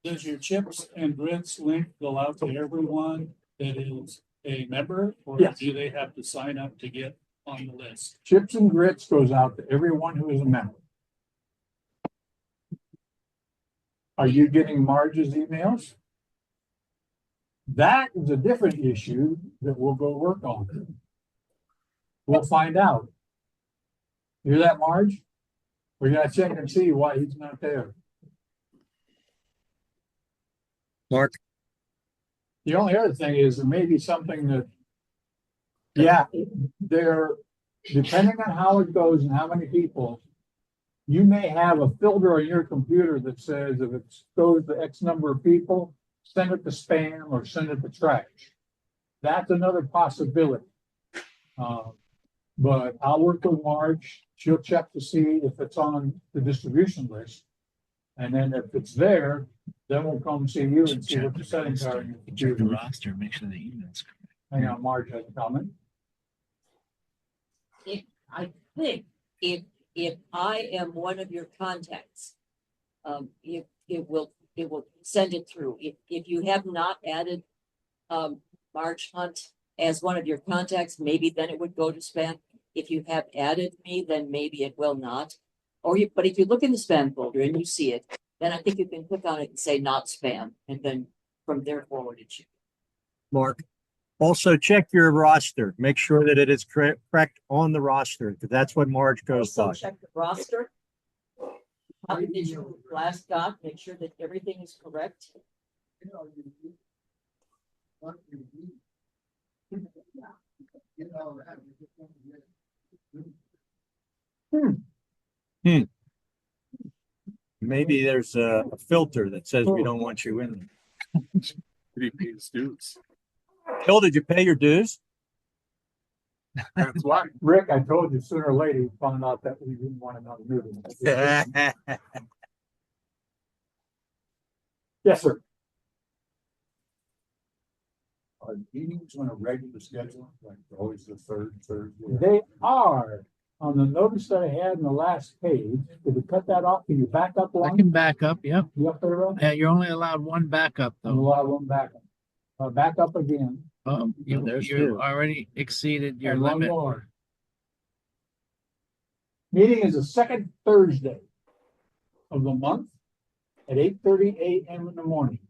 Does your chips and grits link go out to everyone that is a member? Or Yes. do they have to sign up to get on the list? Chips and Grits goes out to everyone who is a member. Are you getting Marge's emails? That is a different issue that we'll go work on. We'll find out. Hear that, Marge? We gotta check and see why he's not there. Mark? The only other thing is there may be something that, yeah, there, depending on how it goes and how many people, you may have a filter on your computer that says if it goes to X number of people, send it to spam or send it to trash. That's another possibility. But I'll work with Marge. She'll check to see if it's on the distribution list. And then if it's there, then we'll come see you and see what the settings are. in your Check the computer. roster, make sure the email's correct. Hang on, Marge has a comment. I think if I am one of your contacts, it will send it through. If you have not added Marge Hunt as one of your contacts, maybe then it would go to spam. If you have added me, then maybe it will not. But if you look in the spam folder and you see it, then I think you can click on it and say not spam, and then from there forward it should. Mark. Also check your roster. Make sure that it is correct on the roster, because that's what Marge goes Also by. check the roster. How did your last doc, make sure that everything is correct. Maybe there's a filter that says we don't want you in there. He pays dues. Phil, did you pay your dues? That's why. Rick, I told you sooner or later you found out that we didn't want another meeting. Yes, sir. Are meetings on a regular schedule, like always the third Thursday? They are on the notice that I had in the last page. Did we cut that off? Can you back up I one? can back up, yep. You up there, Rob? You're only allowed one backup I'm though. allowed one backup. Back up again. You there's you two. already exceeded your And one limit. more. Meeting is the second Thursday. of the month at 8:30 a.m. in the morning.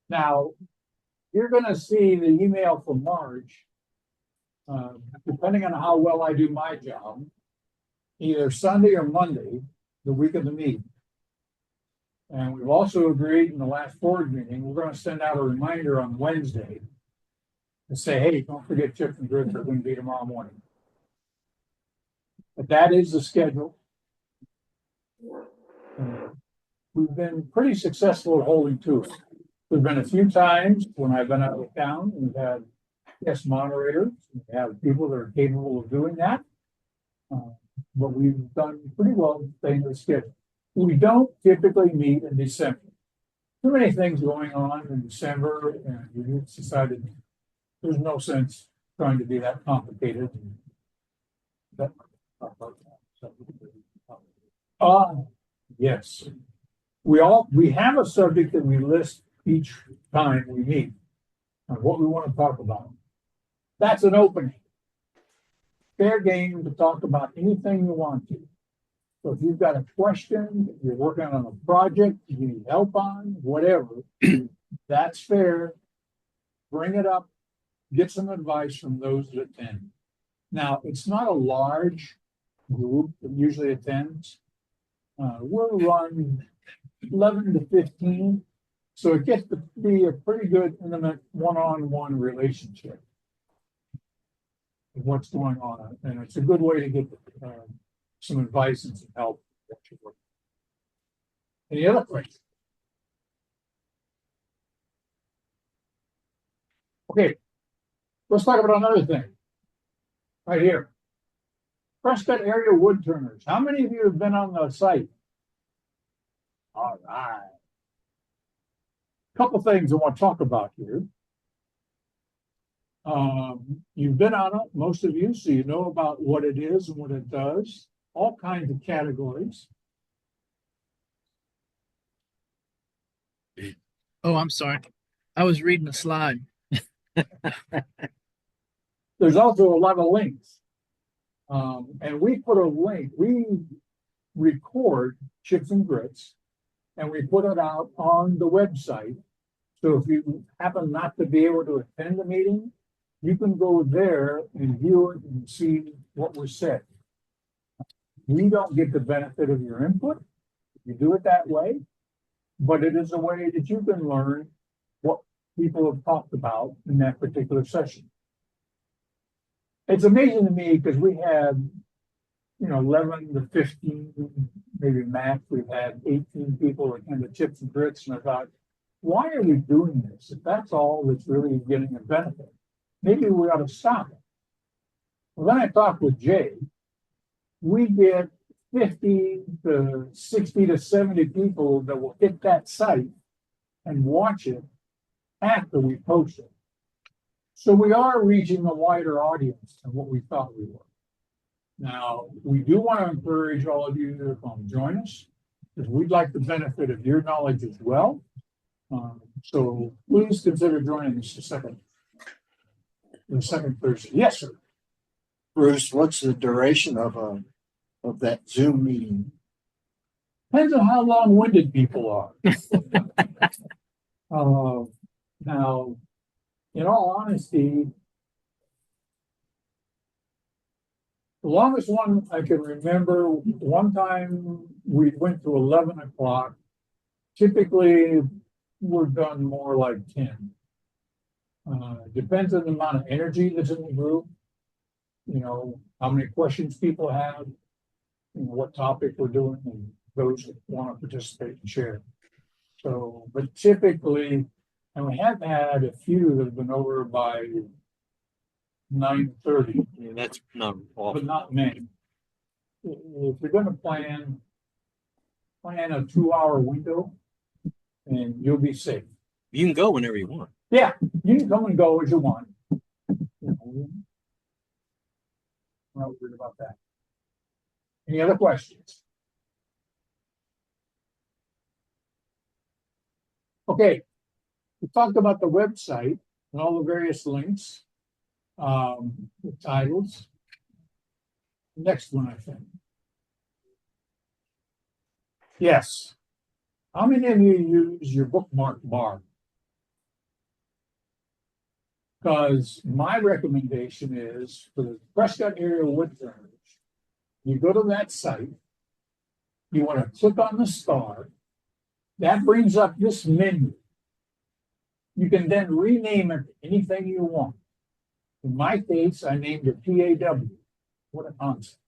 Now, you're gonna see the email from Marge, depending on how well I do my job, either Sunday or Monday, the week of the meeting. And we've also agreed in the last board meeting, we're gonna send out a reminder on Wednesday to say, hey, don't forget chips and grits are gonna be tomorrow morning. But that is the schedule. We've been pretty successful at holding to it. There's been a few times when I've been out of town, we've had guest moderators, we have people that are capable of doing that. But we've done pretty well staying to the schedule. We don't typically meet in December. Too many things going on in December, and we decided there's no sense trying to be that complicated. Yes. We have a subject that we list each time we meet on what we want to talk about. That's an opening. Fair game to talk about anything you want to. So if you've got a question, if you're working on a project, you need help on, whatever, that's fair. Bring it up, get some advice from those that attend. Now, it's not a large group that usually attends. We'll run 11 to 15. So it gets to be a pretty good, intimate, one-on-one relationship with what's going on. And it's a good way to get some advice and some help. Any other questions? Okay, let's talk about another thing. Right here. Prescott area Woodturners. How many of you have been on the site? All right. Couple things I want to talk about here. You've been on it, most of you, so you know about what it is and what it does. All kinds of categories. Oh, I'm sorry. I was reading a slide. There's also a lot of links. And we put a link, we record chips and grits, and we put it out on the website. So if you happen not to be able to attend the meeting, you can go there and view it and see what was said. We don't get the benefit of your input. You do it that way, but it is a way that you can learn what people have talked about in that particular session. It's amazing to me because we had, 11 to 15, maybe max. We've had 18 people attend the chips and grits, and I thought, why are we doing this? If that's all that's really getting a benefit, maybe we ought to stop it. Well, then I talked with Jay. We get 50 to 60 to 70 people that will hit that site and watch it after we post it. So we are reaching a wider audience than what we thought we were. Now, we do want to encourage all of you to come join us because we'd like the benefit of your knowledge as well. So please consider joining us the second Thursday. Yes, sir. Bruce, what's the duration of that Zoom meeting? Depends on how long-winded people are. Now, in all honesty, the longest one I can remember, one time we went to 11 o'clock. Typically, we're done more like 10. Depends on the amount of energy that's in the group. How many questions people have, what topic we're doing, and those that want to participate and share. So, but typically, and we have had a few that have been over by 9:30. Yeah, that's not awful. But not many. If you're going to plan a 2-hour window, and you'll be safe. You can go whenever you want. Yeah, you can come and go as you want. I'm not worried about that. Any other questions? Okay, we talked about the website and all the various links, the titles. next one, I think. Yes. How many of you use your bookmark bar? Because my recommendation is for the Prescott area Woodturners, you go to that site, you want to click on the star, that brings up this menu. You can then rename it anything you want. In my case, I named it PAW. What a concept.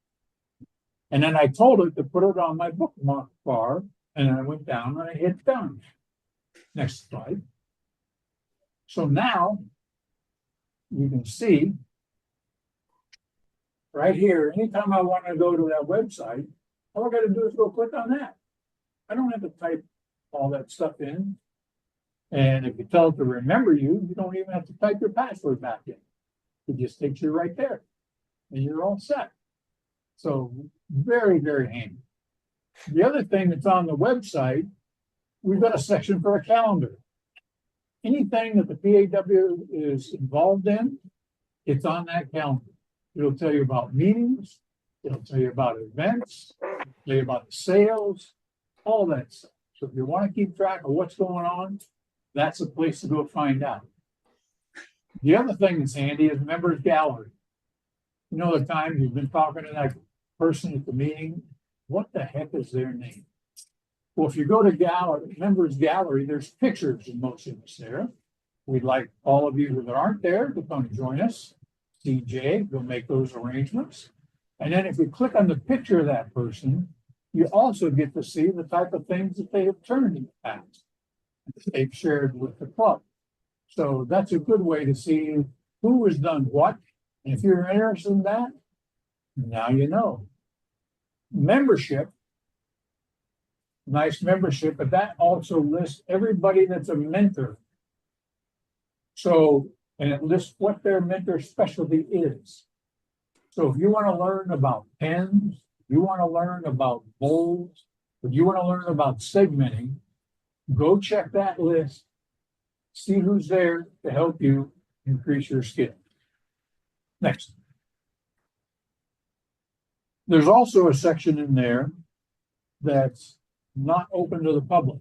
And then I told it to put it on my bookmark bar, and I went down and I hit done. Next slide. So now you can see right here, anytime I want to go to that website, all I got to do is go click on that. I don't have to type all that stuff in. And if you tell it to remember you, you don't even have to type your password back in. It just takes you right there and you're all set. So very, very handy. The other thing that's on the website, we've got a section for a calendar. Anything that the PAW is involved in, it's on that calendar. It'll tell you about meetings, it'll tell you about events, it'll tell you about the sales, all that stuff. So if you want to keep track of what's going on, that's a place to go find out. The other thing that's handy is members gallery. You know, the time you've been talking to that person at the meeting, what the heck is their name? Well, if you go to gallery, members gallery, there's pictures of most of us there. We'd like all of you that aren't there to come join us. CJ will make those arrangements. And then if you click on the picture of that person, you also get to see the type of things that they have turned in the past. They've shared with the club. So that's a good way to see who has done what. And if you're interested in that, now you know. Membership, nice membership, but that also lists everybody that's a mentor. So, and it lists what their mentor specialty is. So if you want to learn about pens, you want to learn about bowls, if you want to learn about segmenting, go check that list, see who's there to help you increase your skill. Next. There's also a section in there that's not open to the public.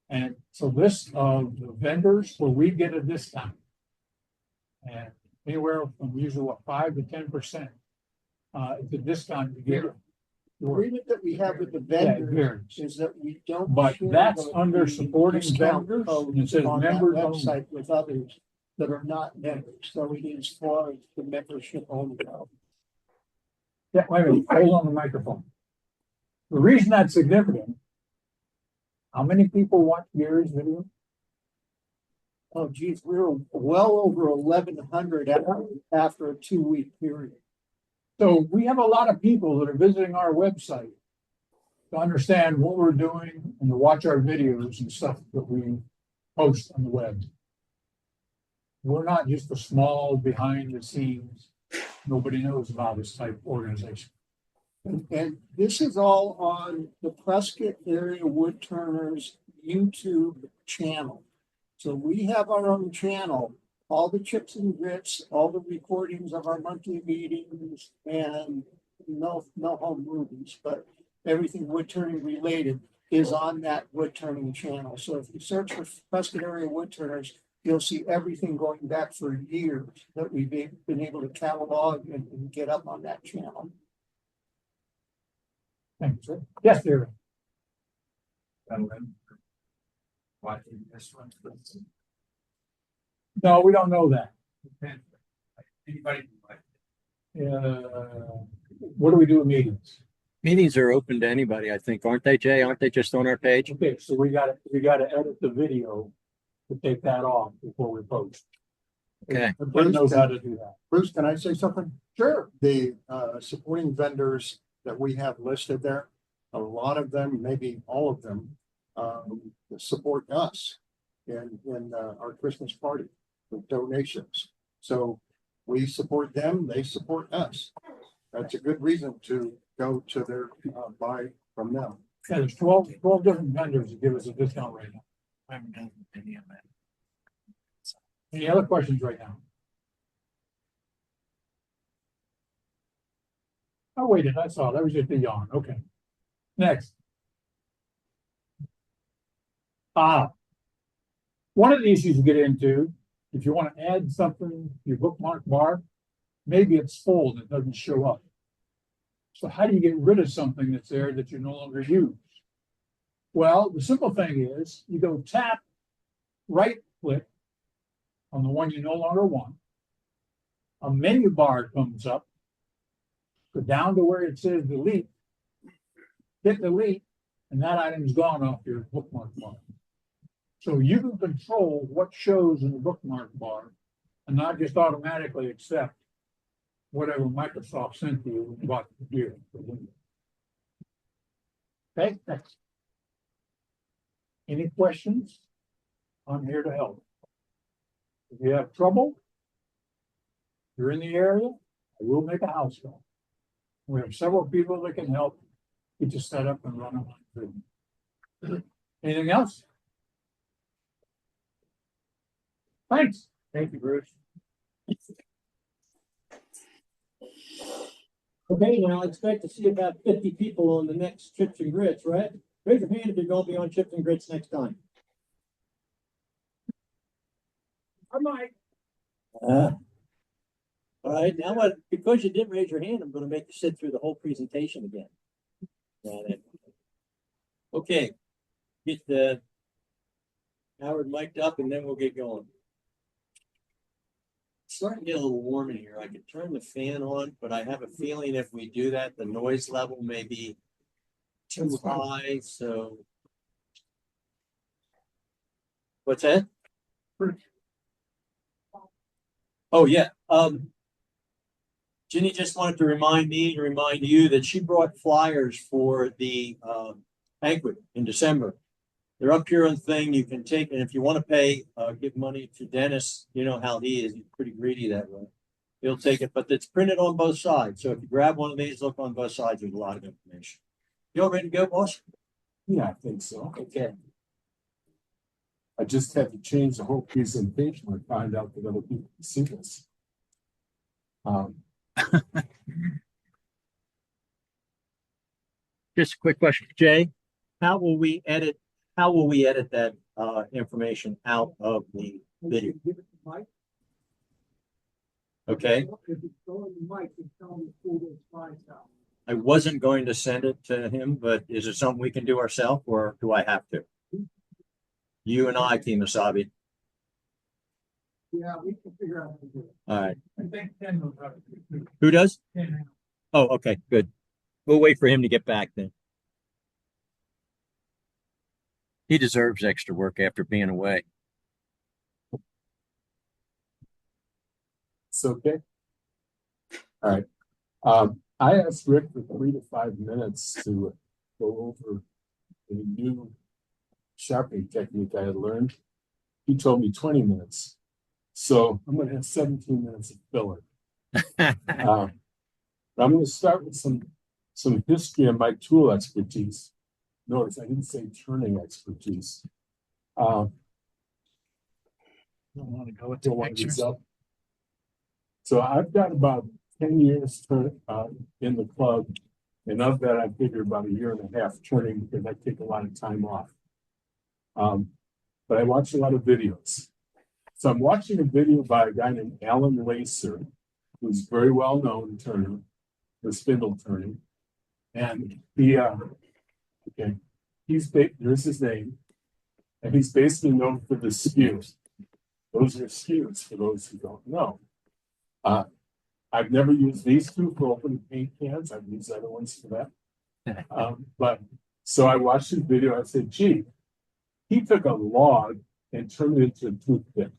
And it's a list of the vendors where we get a discount. And anywhere from usually what 5 to 10%. It's a discount you get. The agreement that we have with the Yeah, it vendors varies. is that we don't. But share that's the under supporting discount vendors, codes and it says on that members only. website with others that are not members. So it is for the membership only. Yeah, wait a minute, hold on the microphone. The reason that's significant, how many people watch Gary's video? Oh geez, we were well over 1,100 after a 2-week period. So we have a lot of people that are visiting our website to understand what we're doing and to watch our videos and stuff that we post on the web. We're not just a small behind the scenes, nobody knows about this type of organization. And this is all on the Prescott area Woodturners YouTube channel. So we have our own channel, all the chips and grits, all the recordings of our monthly meetings, and no home movies, but everything woodturning related is on that woodturning channel. So if you search for Prescott area Woodturners, you'll see everything going back for years that we've been able to catalog and get up on that channel. Thank you, sir. Yes, dear. Watching this one. No, we don't know that. Anybody can watch What do we do with meetings? Meetings are open to anybody, I think, aren't they, Jay? Aren't they just on our page? Okay, so we gotta edit the video to take that off before we post. Okay. Everybody knows how to do that. Bruce, can I say something? Sure. The supporting vendors that we have listed there, a lot of them, maybe all of them, support us in our Christmas party with donations. So we support them, they support us. That's a good reason to go to their buy from them. Yeah, there's 12 different vendors that give us a discount right now. I haven't done any of that. Any other questions right now? I waited, that's all. That was just a yawn. Okay. Next. One of the issues you get into, if you want to add something to your bookmark bar, maybe it's full and it doesn't show up. So how do you get rid of something that's there that you no longer use? Well, the simple thing is you go tap, right click on the one you no longer want. A menu bar comes up. Go down to where it says delete, hit delete, and that item's gone off your bookmark bar. So you can control what shows in the bookmark bar and not just automatically accept whatever Microsoft sent you when you bought the computer. Okay, next. Any questions? I'm here to help. If you have trouble, you're in the area, I will make a house call. We have several people that can help get you set up and run online. Anything else? Thanks. Thank you, Bruce. Okay, now I expect to see about 50 people on the next Chips and Grits, right? Raise your hand if you're going to be on Chips and Grits next time. I might. All right, now what? Because you did raise your hand, I'm going to make you sit through the whole presentation again. Okay, get the Howard mic'd up, and then we'll get going. It's starting to get a little warm in here. I could turn the fan on, but I have a feeling if we do that, the noise level may be too high. So, what's that? Oh yeah. Ginny just wanted to remind me to remind you that she brought flyers for the banquet in December. They're up here on the thing. You can take, and if you want to pay, give money to Dennis. You know how he is. He's pretty greedy that way. He'll take it, but it's printed on both sides. So if you grab one of these, look on both sides. There's a lot of information. You all ready to go, boss? Yeah, I think so. Okay. I just had to change the whole presentation and find out that other people can see this. Just a quick question, Jay. How will we edit that information out of the video? Okay. I wasn't going to send it to him, but is it something we can do ourselves, or do I have to? You and I, Team Asabi. Yeah, we can figure out how to do it. All right. I think Ken knows how to do it. Who does? Ken. Oh, okay, good. We'll wait for him to get back then. He deserves extra work after being away. It's okay. All right. I asked Rick for 3 to 5 minutes to go over a new sharpening technique I had learned. He told me 20 minutes. So I'm going to have 17 minutes of filler. I'm going to start with some history of my tool expertise. Notice I didn't say turning expertise. Don't want to go with the pictures. So I've got about 10 years in the club, and of that I figure about 1.5 years turning because I take a lot of time off. But I watch a lot of videos. So I'm watching a video by a guy named Alan Lacer, who's very well known turner for spindle turning. And there's his name. And he's basically known for the skews. Those are skews for those who don't know. I've never used these two for opening paint cans. I've used other ones for that. But so I watched his video. I said, gee, he took a log and turned it into a toothpick.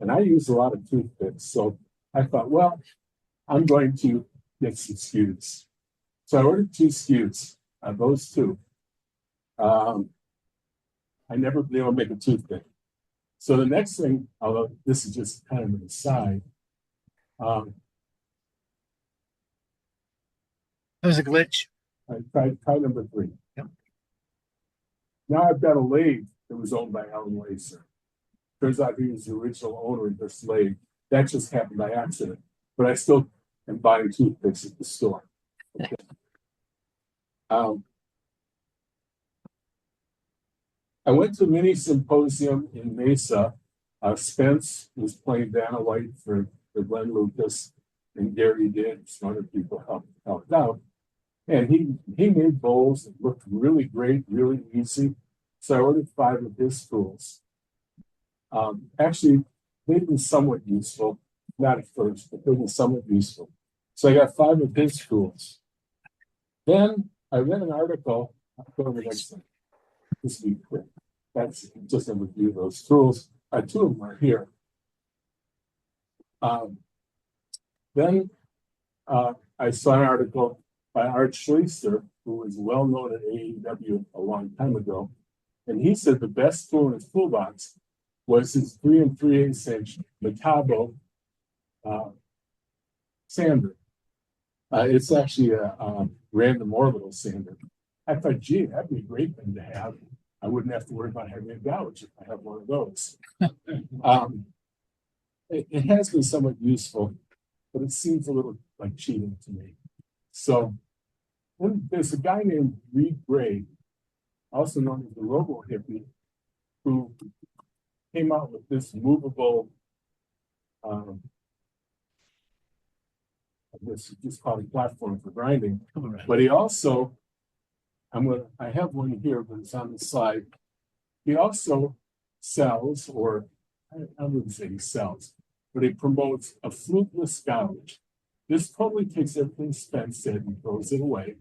And I use a lot of toothpicks. So I thought, well, I'm going to get some skews. So I ordered 2 skews, those 2. I never been able to make a toothpick. So the next thing, although this is just kind of an aside, There's a glitch. Try number 3. Yep. Now I've got a lathe that was owned by Alan Lacer. Turns out he was the original owner of this lathe. That just happened by accident. But I still am buying toothpicks at the store. Um, I went to a mini symposium in Mesa. Spence was playing Vanna White for Glenn Lucas, and Gary did. Some other people helped out. And he made bowls that looked really great, really easy. So I ordered 5 of his tools. Actually, they've been somewhat useful, not at first, but they've been somewhat useful. So I got 5 of his tools. Then I read an article. I'll go to the next one. This will be quick. That's just a review of those tools. 2 of them are here. Then I saw an article by Art Schleister, who was well known at AEW a long time ago. And he said the best tool in his toolbox was his 3 3/8 inch Metabo sander. It's actually a random orbital sander. I thought, gee, that'd be a great thing to have. I wouldn't have to worry about having a gouge if I have one of those. It has been somewhat useful, but it seems a little like cheating to me. So there's a guy named Reed Gray, also known as the Robo Hippie, who came out with this movable, I guess you just call it platform for grinding. But he also, I have one here, but it's on the slide. He also sells, or I wouldn't say he sells, but he promotes a fluteless gouge. This totally takes everything Spence said and throws it away,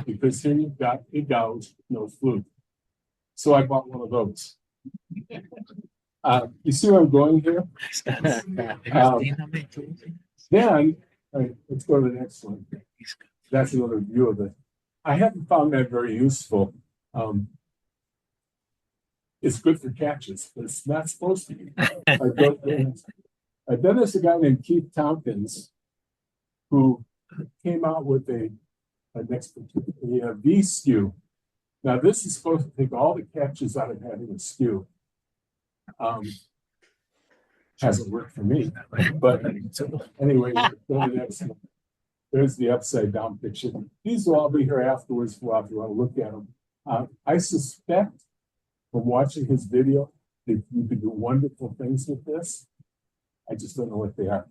because here you've got a gouge, no flute. So I bought one of those. You see where I'm going here? Then, let's go to the next one. That's another view of it. I haven't found that very useful. It's good for catches, but it's not supposed to be. Then there's a guy named Keith Tompkins who came out with a V skew. Now this is supposed to take all the catches out of having a skew. Hasn't worked for me, but anyway, go to the next one. There's the upside down picture. These will all be here afterwards if you want to look at them. I suspect from watching his video that you could do wonderful things with this. I just don't know what they are.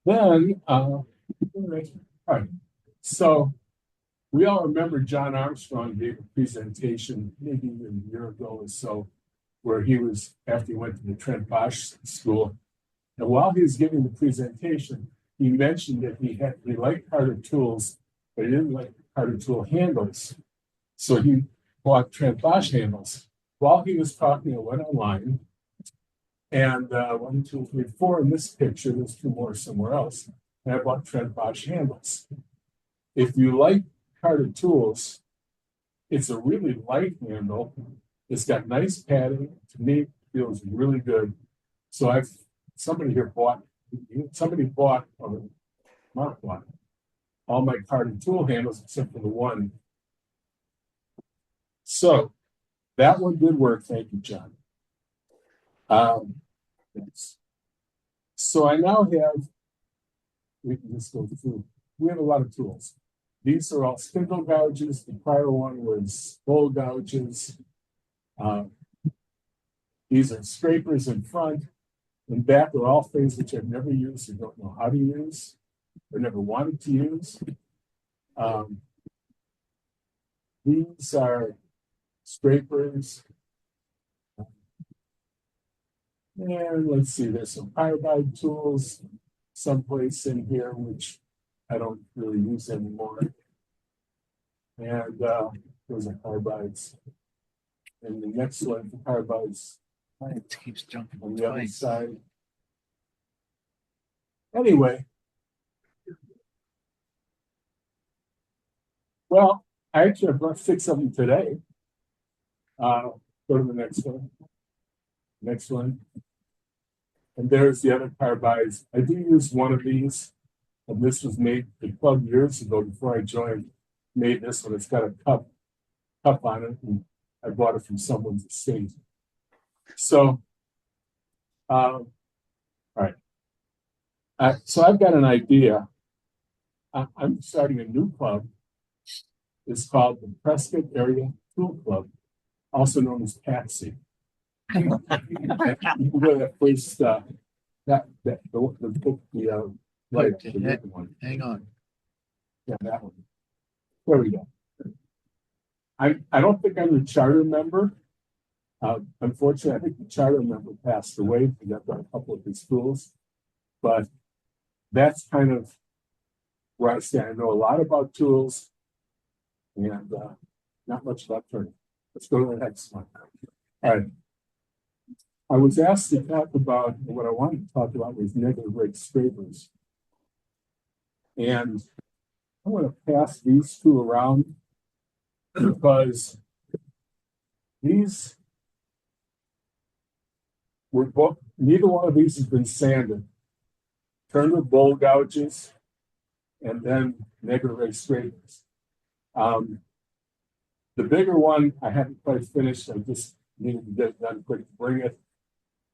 Then, all right. So we all remember John Armstrong gave a presentation maybe a year ago or so, where he was, after he went to the Trent Bosch school. And while he was giving the presentation, he mentioned that he liked Carter tools, but he didn't like Carter tool handles. So he bought Trent Bosch handles. While he was talking, I went online, and 1, 2, 3, 4 in this picture, there's 2 more somewhere else. And I bought Trent Bosch handles. If you like Carter tools, it's a really light handle. It's got nice padding. To me, it feels really good. So somebody bought all my Carter tool handles except for the one. So that one did work. Thank you, John. So I now have, we can just go through, we have a lot of tools. These are all spindle gouges. The prior one was bowl gouges. These are scrapers in front. In back are all things which I've never used or don't know how to use or never wanted to use. These are scrapers. And let's see, there's some carbide tools someplace in here, which I don't really use anymore. And those are carbides. And the next one, the carbides, it keeps jumping on the other side. Anyway. Well, I brought 6 of them today. Go to the next one. Next one. And there's the other carbides. I do use one of these. And this was made, the club years ago before I joined, made this one. It's got a cup on it. And I bought it from someone's estate. So, all right. So I've got an idea. I'm starting a new club. It's called the Prescott Area Tool Club, also known as Patsy. You can go to that place, the book, like, the red one. Hang on. Yeah, that one. There we go. I don't think I'm a charter member. Unfortunately, I think the charter member passed away because I've got a couple of his schools. But that's kind of where I stand. I know a lot about tools and not much about turning. Let's go to the next one. All right. I was asked to talk about what I wanted to talk about was negative rate scrapers. And I want to pass these two around because these were both, neither one of these has been sanded. Turned with bowl gouges and then negative rate scrapers. The bigger one I haven't quite finished. I just needed to get it done quick to bring it.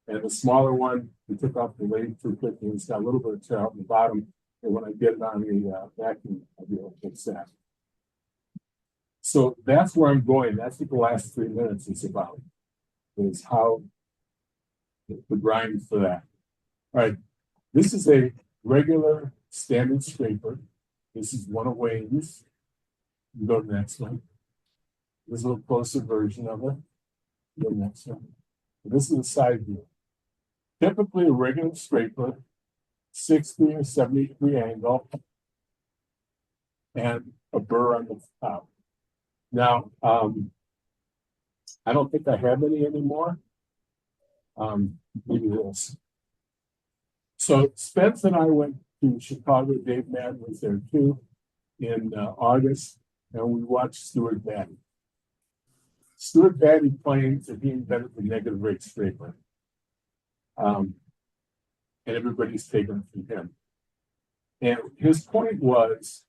And the smaller one, we took off the blade too quickly. It's got a little bit of tear out in the bottom. And when I get it on the vacuum, I'll be able to fix that. So that's where I'm going. That's what the last 3 minutes is about, is how the grind for that. All right. This is a regular standard scraper. This is one of Wayne's. You go to the next one. This is a little closer version of it. Go to the next one. This is the side view. Typically a regular scraper, 60 or 70 degree angle, and a burr on the top. Now, I don't think I have any anymore. Maybe this. So Spence and I went to Chicago. Dave Madden was there too in August, and we watched Stuart Batty. Stuart Batty claims that he invented the negative rate scraper. And everybody's taken it from him. And his point was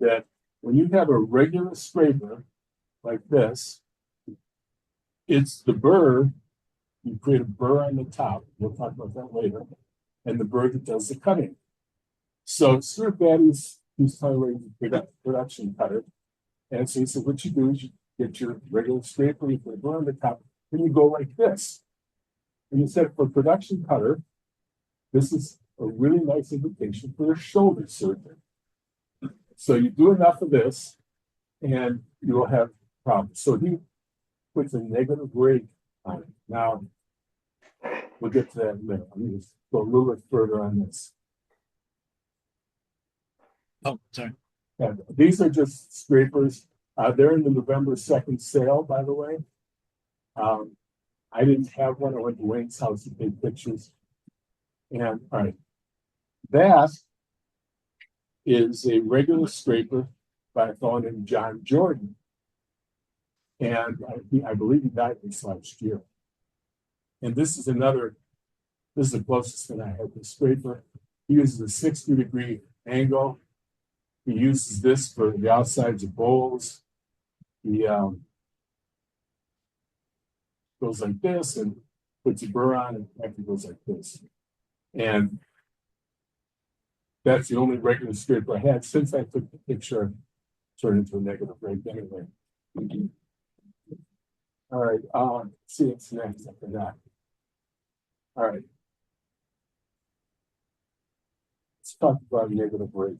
that when you have a regular scraper like this, it's the burr, you create a burr on the top, we'll talk about that later, and the burr that does the cutting. So Stuart Batty's, he's talking about production cutter. And so he said, what you do is you get your regular scraper, you put a burr on the top, and you go like this. And he said, for production cutter, this is a really nice invitation for a shoulder surgeon. So you do enough of this, and you'll have problems. So he puts a negative rate on it. Now, we'll get to that in a minute. Let me just go a little bit further on this. Oh, sorry. Yeah, these are just scrapers. They're in the November 2nd sale, by the way. I didn't have one. I went to Wayne's house to take pictures. And all right, that is a regular scraper by a fellow named John Jordan. And I believe he died this last year. And this is another, this is the closest thing I had to scraper. He uses a 60 degree angle. He uses this for the outsides of bowls. He goes like this and puts a burr on and actually goes like this. And that's the only regular scraper I had since I took the picture, turned into a negative rate anyway. All right, see what's next after that. All right. Let's talk about negative rate.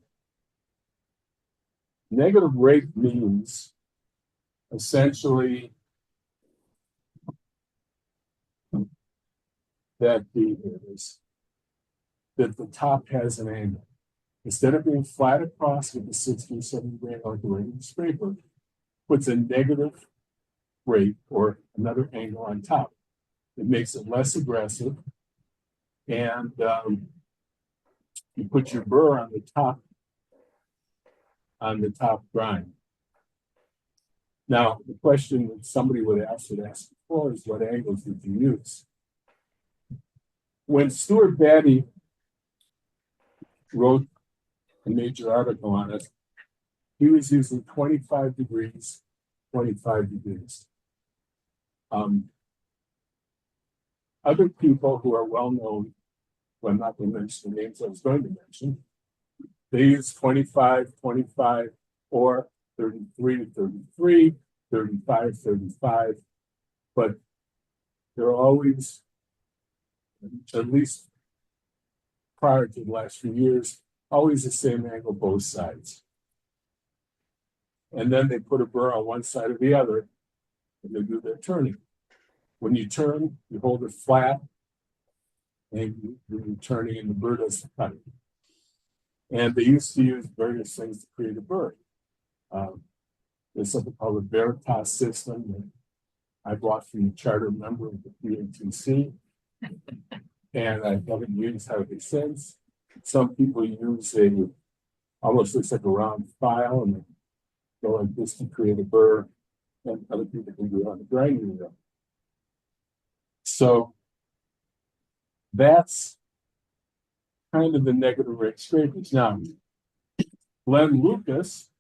Negative rate means essentially that the top has an angle. Instead of being flat across with the 60 or 70 degree angle like the regular scraper, puts a negative rate or another angle on top. It makes it less aggressive, and you put your burr on the top grind. Now, the question that somebody would ask before is, what angles did you use? When Stuart Batty wrote a major article on it, he was using 25 degrees, 25 degrees. Other people who are well known well, I'm not going to mention the names I was going to mention. They use 25, 25, or 33, 33, 35, 35, but they're always, at least prior to the last few years, always the same angle both sides. And then they put a burr on one side or the other, and they do their turning. When you turn, you hold it flat, and you're turning, and the burr does the cutting. And they used to use various things to create a burr. There's something called a Veritas system that I bought from the charter member of the PATC, and I haven't used hardly since. Some people use almost looks like a round file, and they go like this to create a burr, and other people can do it on the grinding wheel. So that's kind of the negative rate scrapers. Now, Glenn Lucas,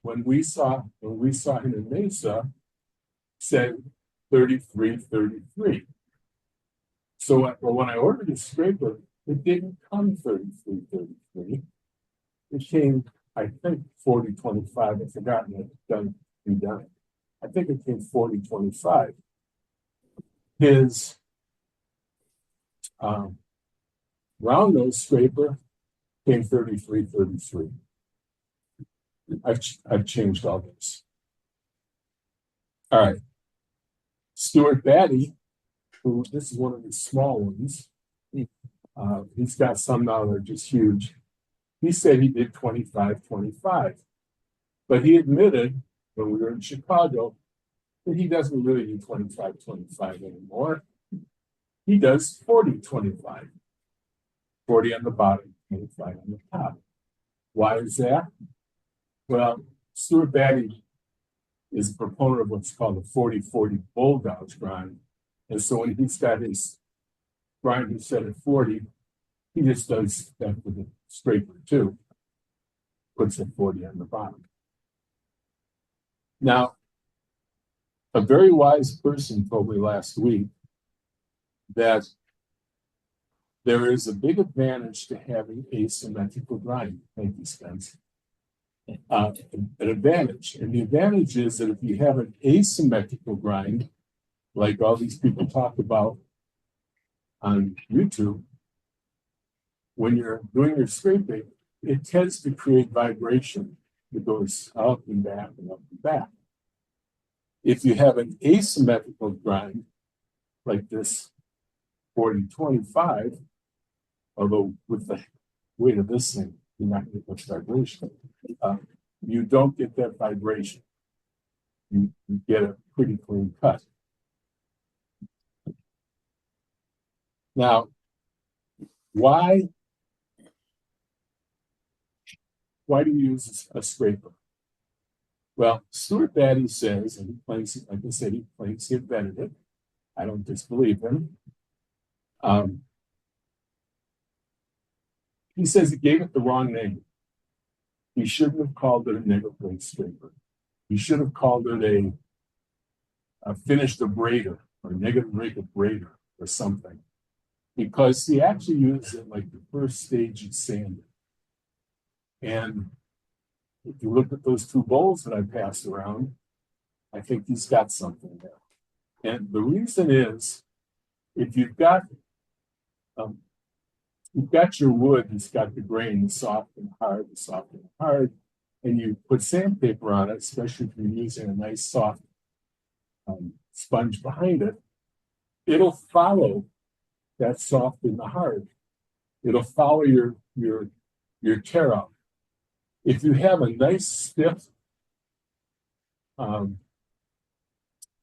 when we saw him in Mesa, said 33, 33. So when I ordered a scraper, it didn't come 33, 33. It came, I think, 40, 25. I've forgotten it. Done. I think it came 40, 25. His round nose scraper came 33, 33. I've changed all this. All right. Stuart Batty, who this is one of the small ones. He's got some now that are just huge. He said he did 25, 25. But he admitted when we were in Chicago that he doesn't really do 25, 25 anymore. He does 40, 25. 40 on the bottom, 25 on the top. Why is that? Well, Stuart Batty is a proponent of what's called the 40-40 bull gouge grind. And so when he's got his grinder set at 40, he just does that with a scraper too. Puts a 40 on the bottom. Now, a very wise person told me last week that there is a big advantage to having asymmetrical grind. Thank you, Spence. An advantage. And the advantage is that if you have an asymmetrical grind, like all these people talk about on YouTube, when you're doing your scraping, it tends to create vibration that goes up and back and up and back. If you have an asymmetrical grind, like this 40-25, although with the weight of this thing, you're not going to get much vibration. You don't get that vibration. You get a pretty clean cut. Now, why do you use a scraper? Well, Stuart Batty says, and he claims, like I said, he claims he invented it. I don't disbelieve him. He says he gave it the wrong name. He shouldn't have called it a negative blade scraper. He should have called it a finished abrader or negative rate abrader or something. Because he actually used it like the first stage of sanding. And if you look at those two bowls that I passed around, I think he's got something there. And the reason is, if you've got your wood that's got the grain, the soft and hard, and you put sandpaper on it, especially if you're using a nice soft sponge behind it, it'll follow that soft and the hard. It'll follow your tear out. If you have a nice stiff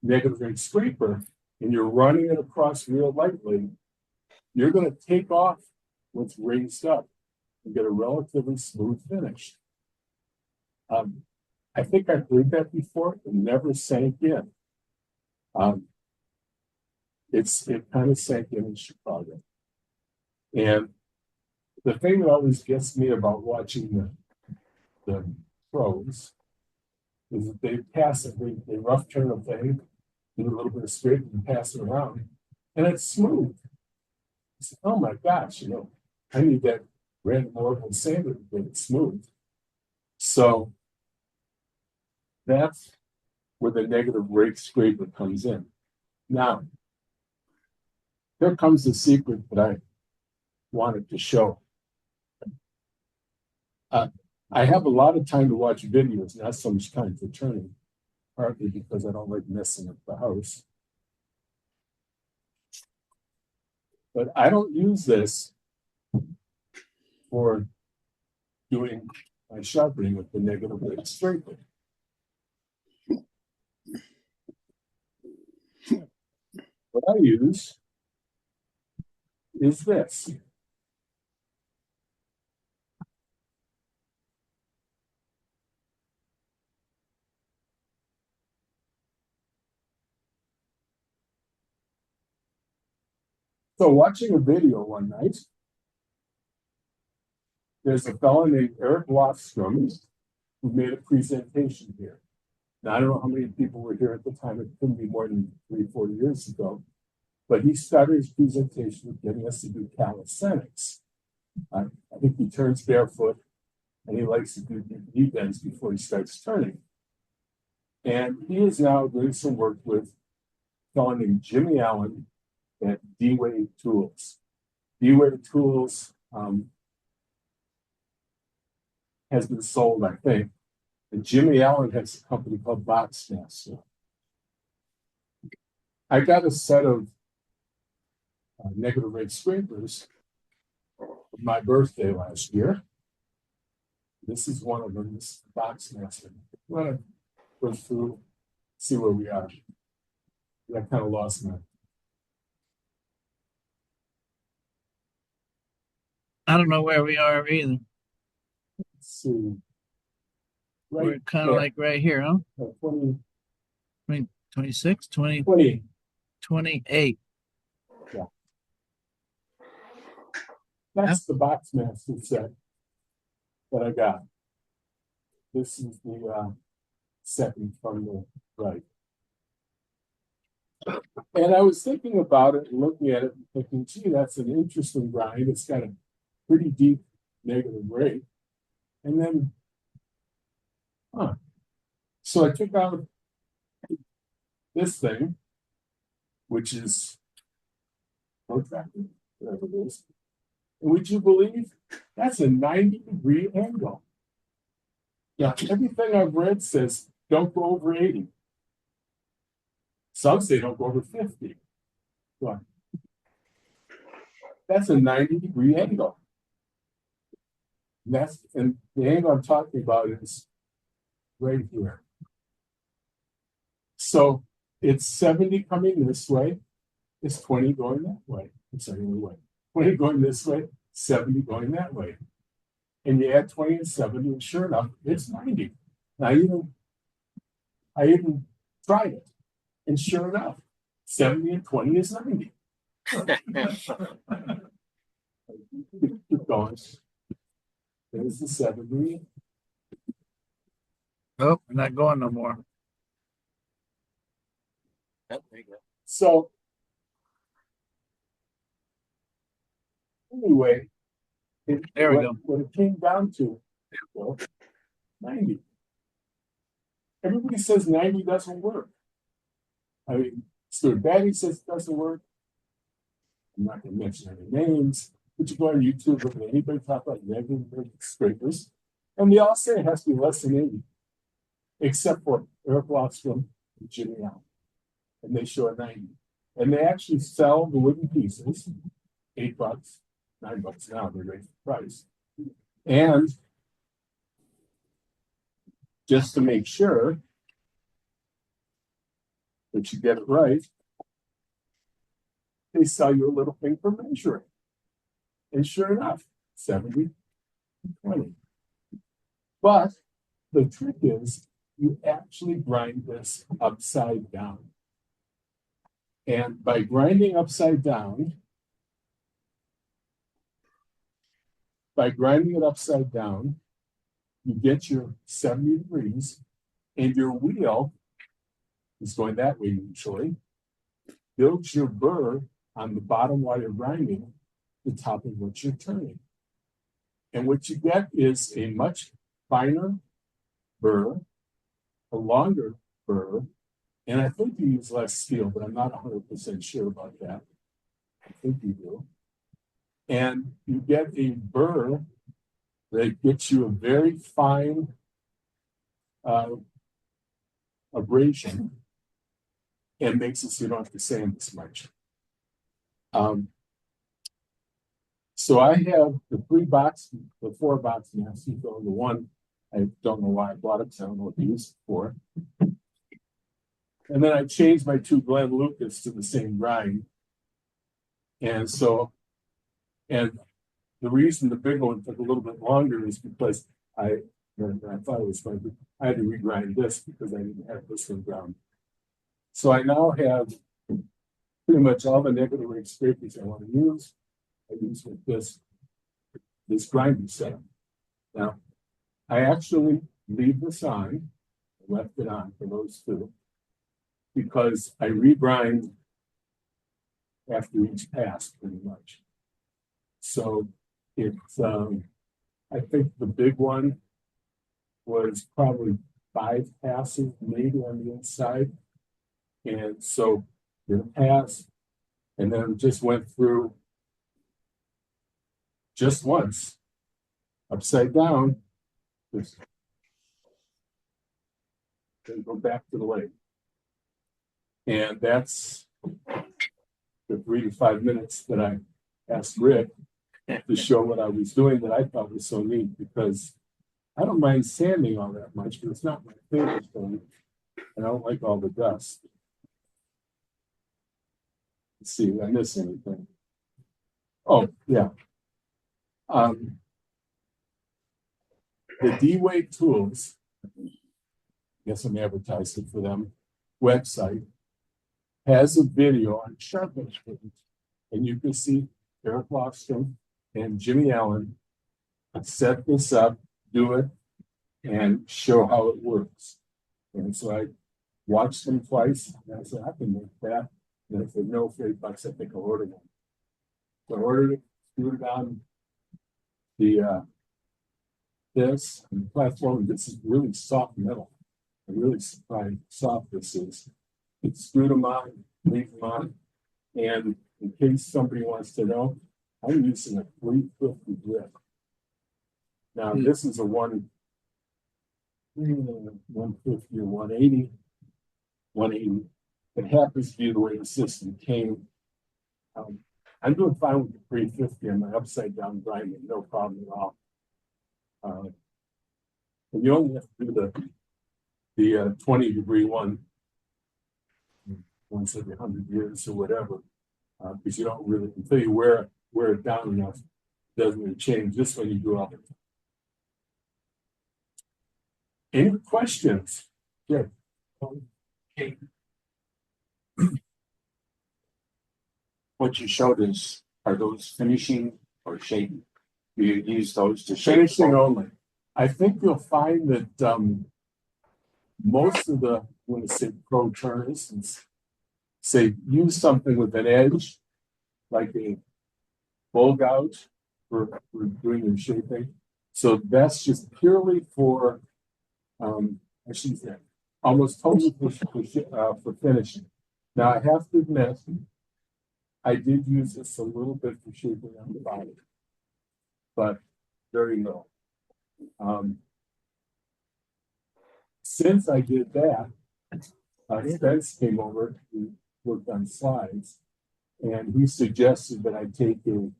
negative rate scraper and you're running it across real lightly, you're going to take off what's raised up and get a relatively smooth finish. I think I've heard that before and never sank in. It kind of sank in Chicago. And the thing that always gets me about watching the pros is that they pass it, they rough turn a thing, do a little bit of scrape and pass it around, and it's smooth. said, oh my gosh, I need that random orbital sander to get it smooth. So that's where the negative rake scraper comes in. Now, here comes the secret that I wanted to show. I have a lot of time to watch videos, not so much time for turning, partly because I don't like messing up the house. But I don't use this for doing my sharpening with the negative rake scraper. What I use is this. So watching a video one night, there's a fellow named Eric Lofstrom who made a presentation here. Now, I don't know how many people were here at the time. It couldn't be more than 3-4 years ago. But he started his presentation with getting us to do calisthenics. I think he turns barefoot and he likes to do knee bends before he starts turning. And he is now doing some work with a fellow named Jimmy Allen at D-Wave Tools. D-Wave Tools has been sold, I think. And Jimmy Allen has a company called Boxmaster. I got a set of negative rake scrapers for my birthday last year. This is one of them, this Boxmaster. I want to go through, see where we are. I kind of lost my. I don't know where we are either. Let's see. Right, We're kind of like right here, huh? 20, 26, 20, 20. 28. Yeah. That's the Boxmaster set that I got. This is the second from the right. And I was thinking about it and looking at it and thinking, gee, that's an interesting grind. It's got a pretty deep negative rate. And then, so I took out this thing, which is protracted, whatever it is. And would you believe that's a 90-degree angle? Yeah, everything I've read says don't go over 80. Some say don't go over 50. But that's a 90-degree angle. And the angle I'm talking about is right here. So it's 70 coming this way, it's 20 going that way. It's the other way. 20 going this way, 70 going that way. And you add 20 and 70, and sure enough, it's 90. Now I even tried it. And sure enough, 70 and 20 is 90. Keep going. There's the 70. Oh, we're not going no more. So anyway, There we go. What it came down to, well, 90. Everybody says 90 doesn't work. I mean, Stuart Batty says it doesn't work. I'm not going to mention any names, but you go on YouTube, look at anybody talk about negative scrapers, and they all say it has to be less than 80, except for Eric Lofstrom and Jimmy Allen. And they show a 90. And they actually sell the wooden pieces, $8, $9 now, they raise the price. And just to make sure that you get it right, they sell you a little thing for measuring. And sure enough, 70, 20. But the trick is you actually grind this upside down. And by grinding upside down, you get your 70 degrees, and your wheel is going that way usually, builds your burr on the bottom while you're grinding, the top of what you're turning. And what you get is a much finer burr, a longer burr, and I think you use less steel, but I'm not 100% sure about that. I think you do. And you get a burr that gets you a very fine abrasion and makes it so you don't have to sand as much. So I have the 4-box master drill. The one, I don't know why I bought it, because I don't know what to use it for. And then I changed my 2 Glen Lucas to the same grind. And so, and the reason the big one took a little bit longer is because I thought it was going to, I had to regrind this because I didn't have this one ground. So I now have pretty much all the negative rate scrapers I want to use. I use with this grinding set. Now, I actually leave this on, I left it on for those 2, because I regrind after each pass pretty much. So it's, I think the big one was probably 5 passes maybe on the inside. And so did a pass and then just went through just once, upside down, just then go back to the lake. And that's the 3 to 5 minutes that I asked Rick to show what I was doing that I thought was so neat, because I don't mind sanding all that much, but it's not my favorite thing. And I don't like all the dust. Let's see, did I miss anything? Oh, yeah. The D-Wave Tools, I guess I'm advertising for them, website has a video on sharpening screens, and you can see Eric Lofstrom and Jimmy Allen set this up, do it, and show how it works. And so I watched them twice, and I said, I can make that. And I said, no, for $8, I think I'll order one. So I ordered it, screwed it on the this and the platform. This is really soft metal. I'm really surprised how soft this is. It screwed them on, leave them on, and in case somebody wants to know, I'm using a 350 grip. Now this is a 150 or 180. 180. It happens to be the way the system came. I'm doing fine with the 350 and my upside down grinding, no problem at all. And you only have to do the 20-degree one once every 100 years or whatever, because you don't really, until you wear it down enough, it doesn't really change. This one you do all the time. Any questions? Yeah. Okay. What you showed us, are those finishing or shaping? Do you use those to shape? Finishing only. I think you'll find that most of the, when I say pro turners, say use something with an edge, like a bull gouge for doing your shaping. So that's just purely for, I should say, almost totally for finishing. Now I have to admit, I did use this a little bit for shaping on the body, but very little. Since I did that, Spence came over, he worked on slides, and he suggested that I take a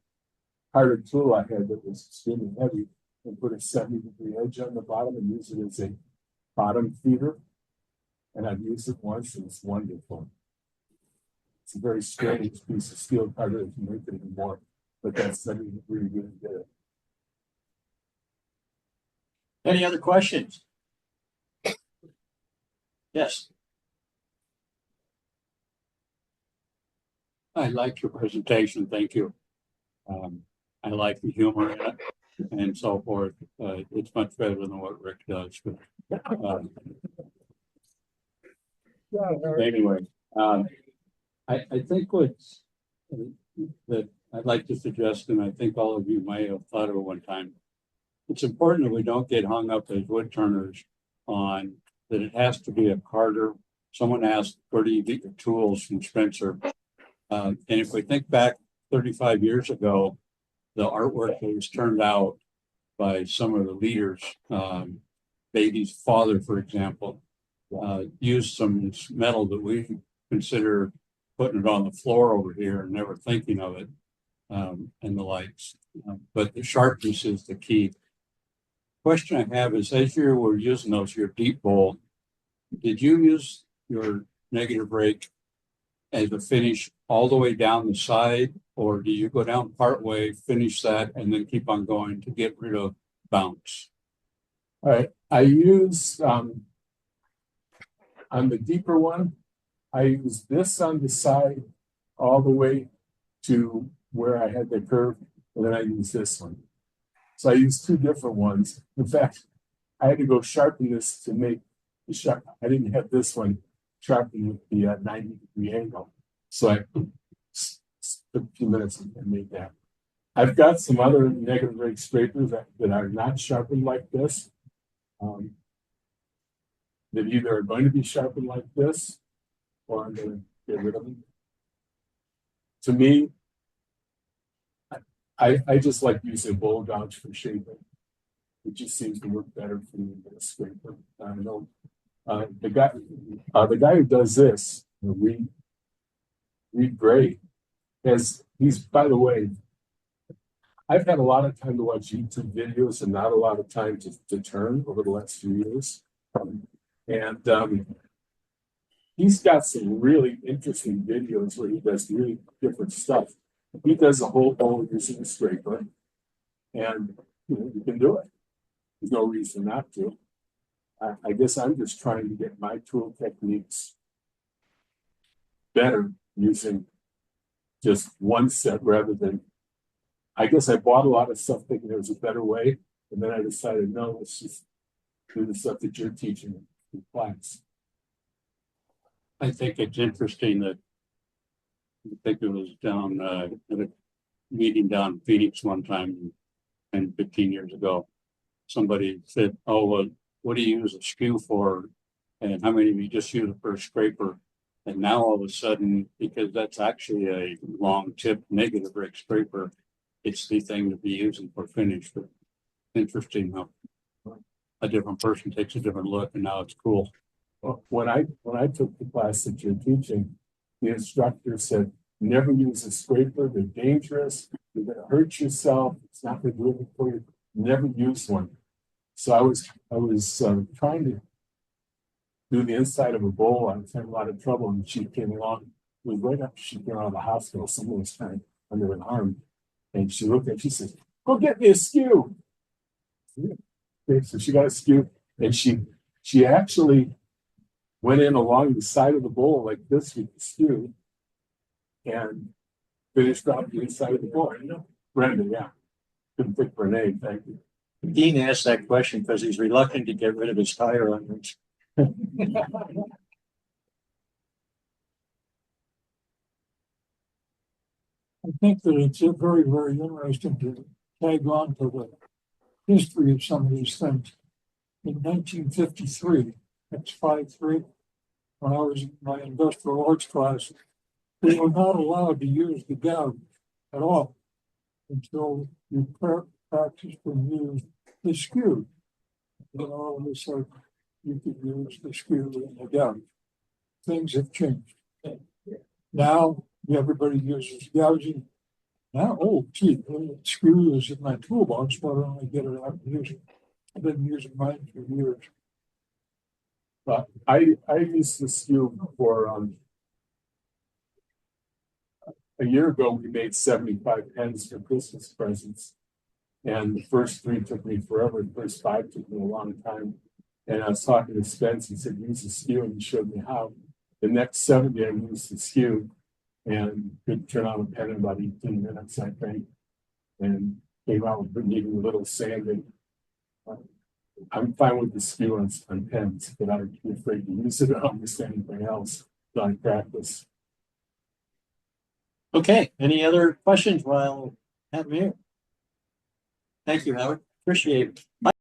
harder tool I had that was extremely heavy and put a 70-degree edge on the bottom and use it as a bottom feeder. And I've used it once and it's wonderful. It's a very strange piece of steel, harder to make it anymore, but that 70-degree really did it. Any other questions? Yes. I like your presentation. Thank you. I like the humor in it and so forth. It's much better than what Rick does. But, anyway, I think what's that I'd like to suggest, and I think all of you might have thought of it one time. It's important that we don't get hung up as woodturners on that it has to be a carter. Someone asked, where do you get your tools from Spencer? And if we think back 35 years ago, the artwork that was turned out by some of the leaders, Baby's father, for example, used some metal that we consider putting it on the floor over here and never thinking of it, and the likes. But the sharpness is the key. Question I have is, as you were using those, your deep bowl, did you use your negative rake as a finish all the way down the side, or do you go down part way, finish that, and then keep on going to get rid of bounce? All right, I use on the deeper one, I use this on the side all the way to where I had the curve, and then I use this one. So I use two different ones. In fact, I had to go sharpen this to make the sharp. I didn't have this one sharpened with the 90-degree angle. So I took a few minutes and made that. I've got some other negative rake scrapers that are not sharpened like this. That either are going to be sharpened like this, or I'm going to get rid of them. To me, I just like using bowl gouge for shaping. It just seems to work better for me than a scraper. I know the guy who does this, Reed Gray, he's, by the way, I've had a lot of time to watch YouTube videos and not a lot of time to turn over the last few years. And he's got some really interesting videos where he does really different stuff. He does a whole bowl using a scraper, and you can do it. There's no reason not to. I guess I'm just trying to get my tool techniques better using just one set rather than. I guess I bought a lot of stuff thinking there was a better way, and then I decided, no, let's just do the stuff that you're teaching in class. I think it's interesting that I think it was down at a meeting down in Phoenix one time, 10, 15 years ago. Somebody said, oh, well, what do you use a skew for? And how many of you just use it for a scraper? And now all of a sudden, because that's actually a long tip negative rake scraper, it's the thing to be using for finish. But interesting how a different person takes a different look, and now it's cool. Well, when I took the class that you're teaching, the instructor said, never use a scraper, they're dangerous, you're gonna hurt yourself, it's not gonna do anything for you, never use one. So I was trying to do the inside of a bowl. I was having a lot of trouble, and she came along. It was right after she came out of the hospital. Someone was trying under an arm, and she looked at. She said, "Go get me a skew." Okay, so she got a skew, and she actually went in along the side of the bowl like this with the skew, and finished off the inside of the bowl. Brenda, yeah, couldn't pick her name. Thank you. Dean asked that question because he's reluctant to get rid of his tire irons. I think that it's very, very interesting to tag on to the history of some of these things. In 1953, that's 5-3, when I was in my industrial arts class, we were not allowed to use the gouge at all until you practiced and used the skew. Then all of a sudden, you could use the skew and the gouge. Things have changed. Now, everybody uses gouging. Now, oh, gee, the screw is in my toolbox. Why don't I get it out and use it? I've been using mine for years. But I used the skew for a year ago. We made 75 pens for Christmas presents, and the first 3 took me forever. The first 5 took me a long time. And I was talking to Spence. He said, "Use the skew," and he showed me how. The next 70, I used the skew, and could turn on a pen in about 18 minutes, I think, and came out with needing a little sanding. I'm fine with the skew on pens, but I'd be afraid to use it on almost anything else on practice. Okay, any other questions while I have him here? Thank you, Howard. Appreciate it.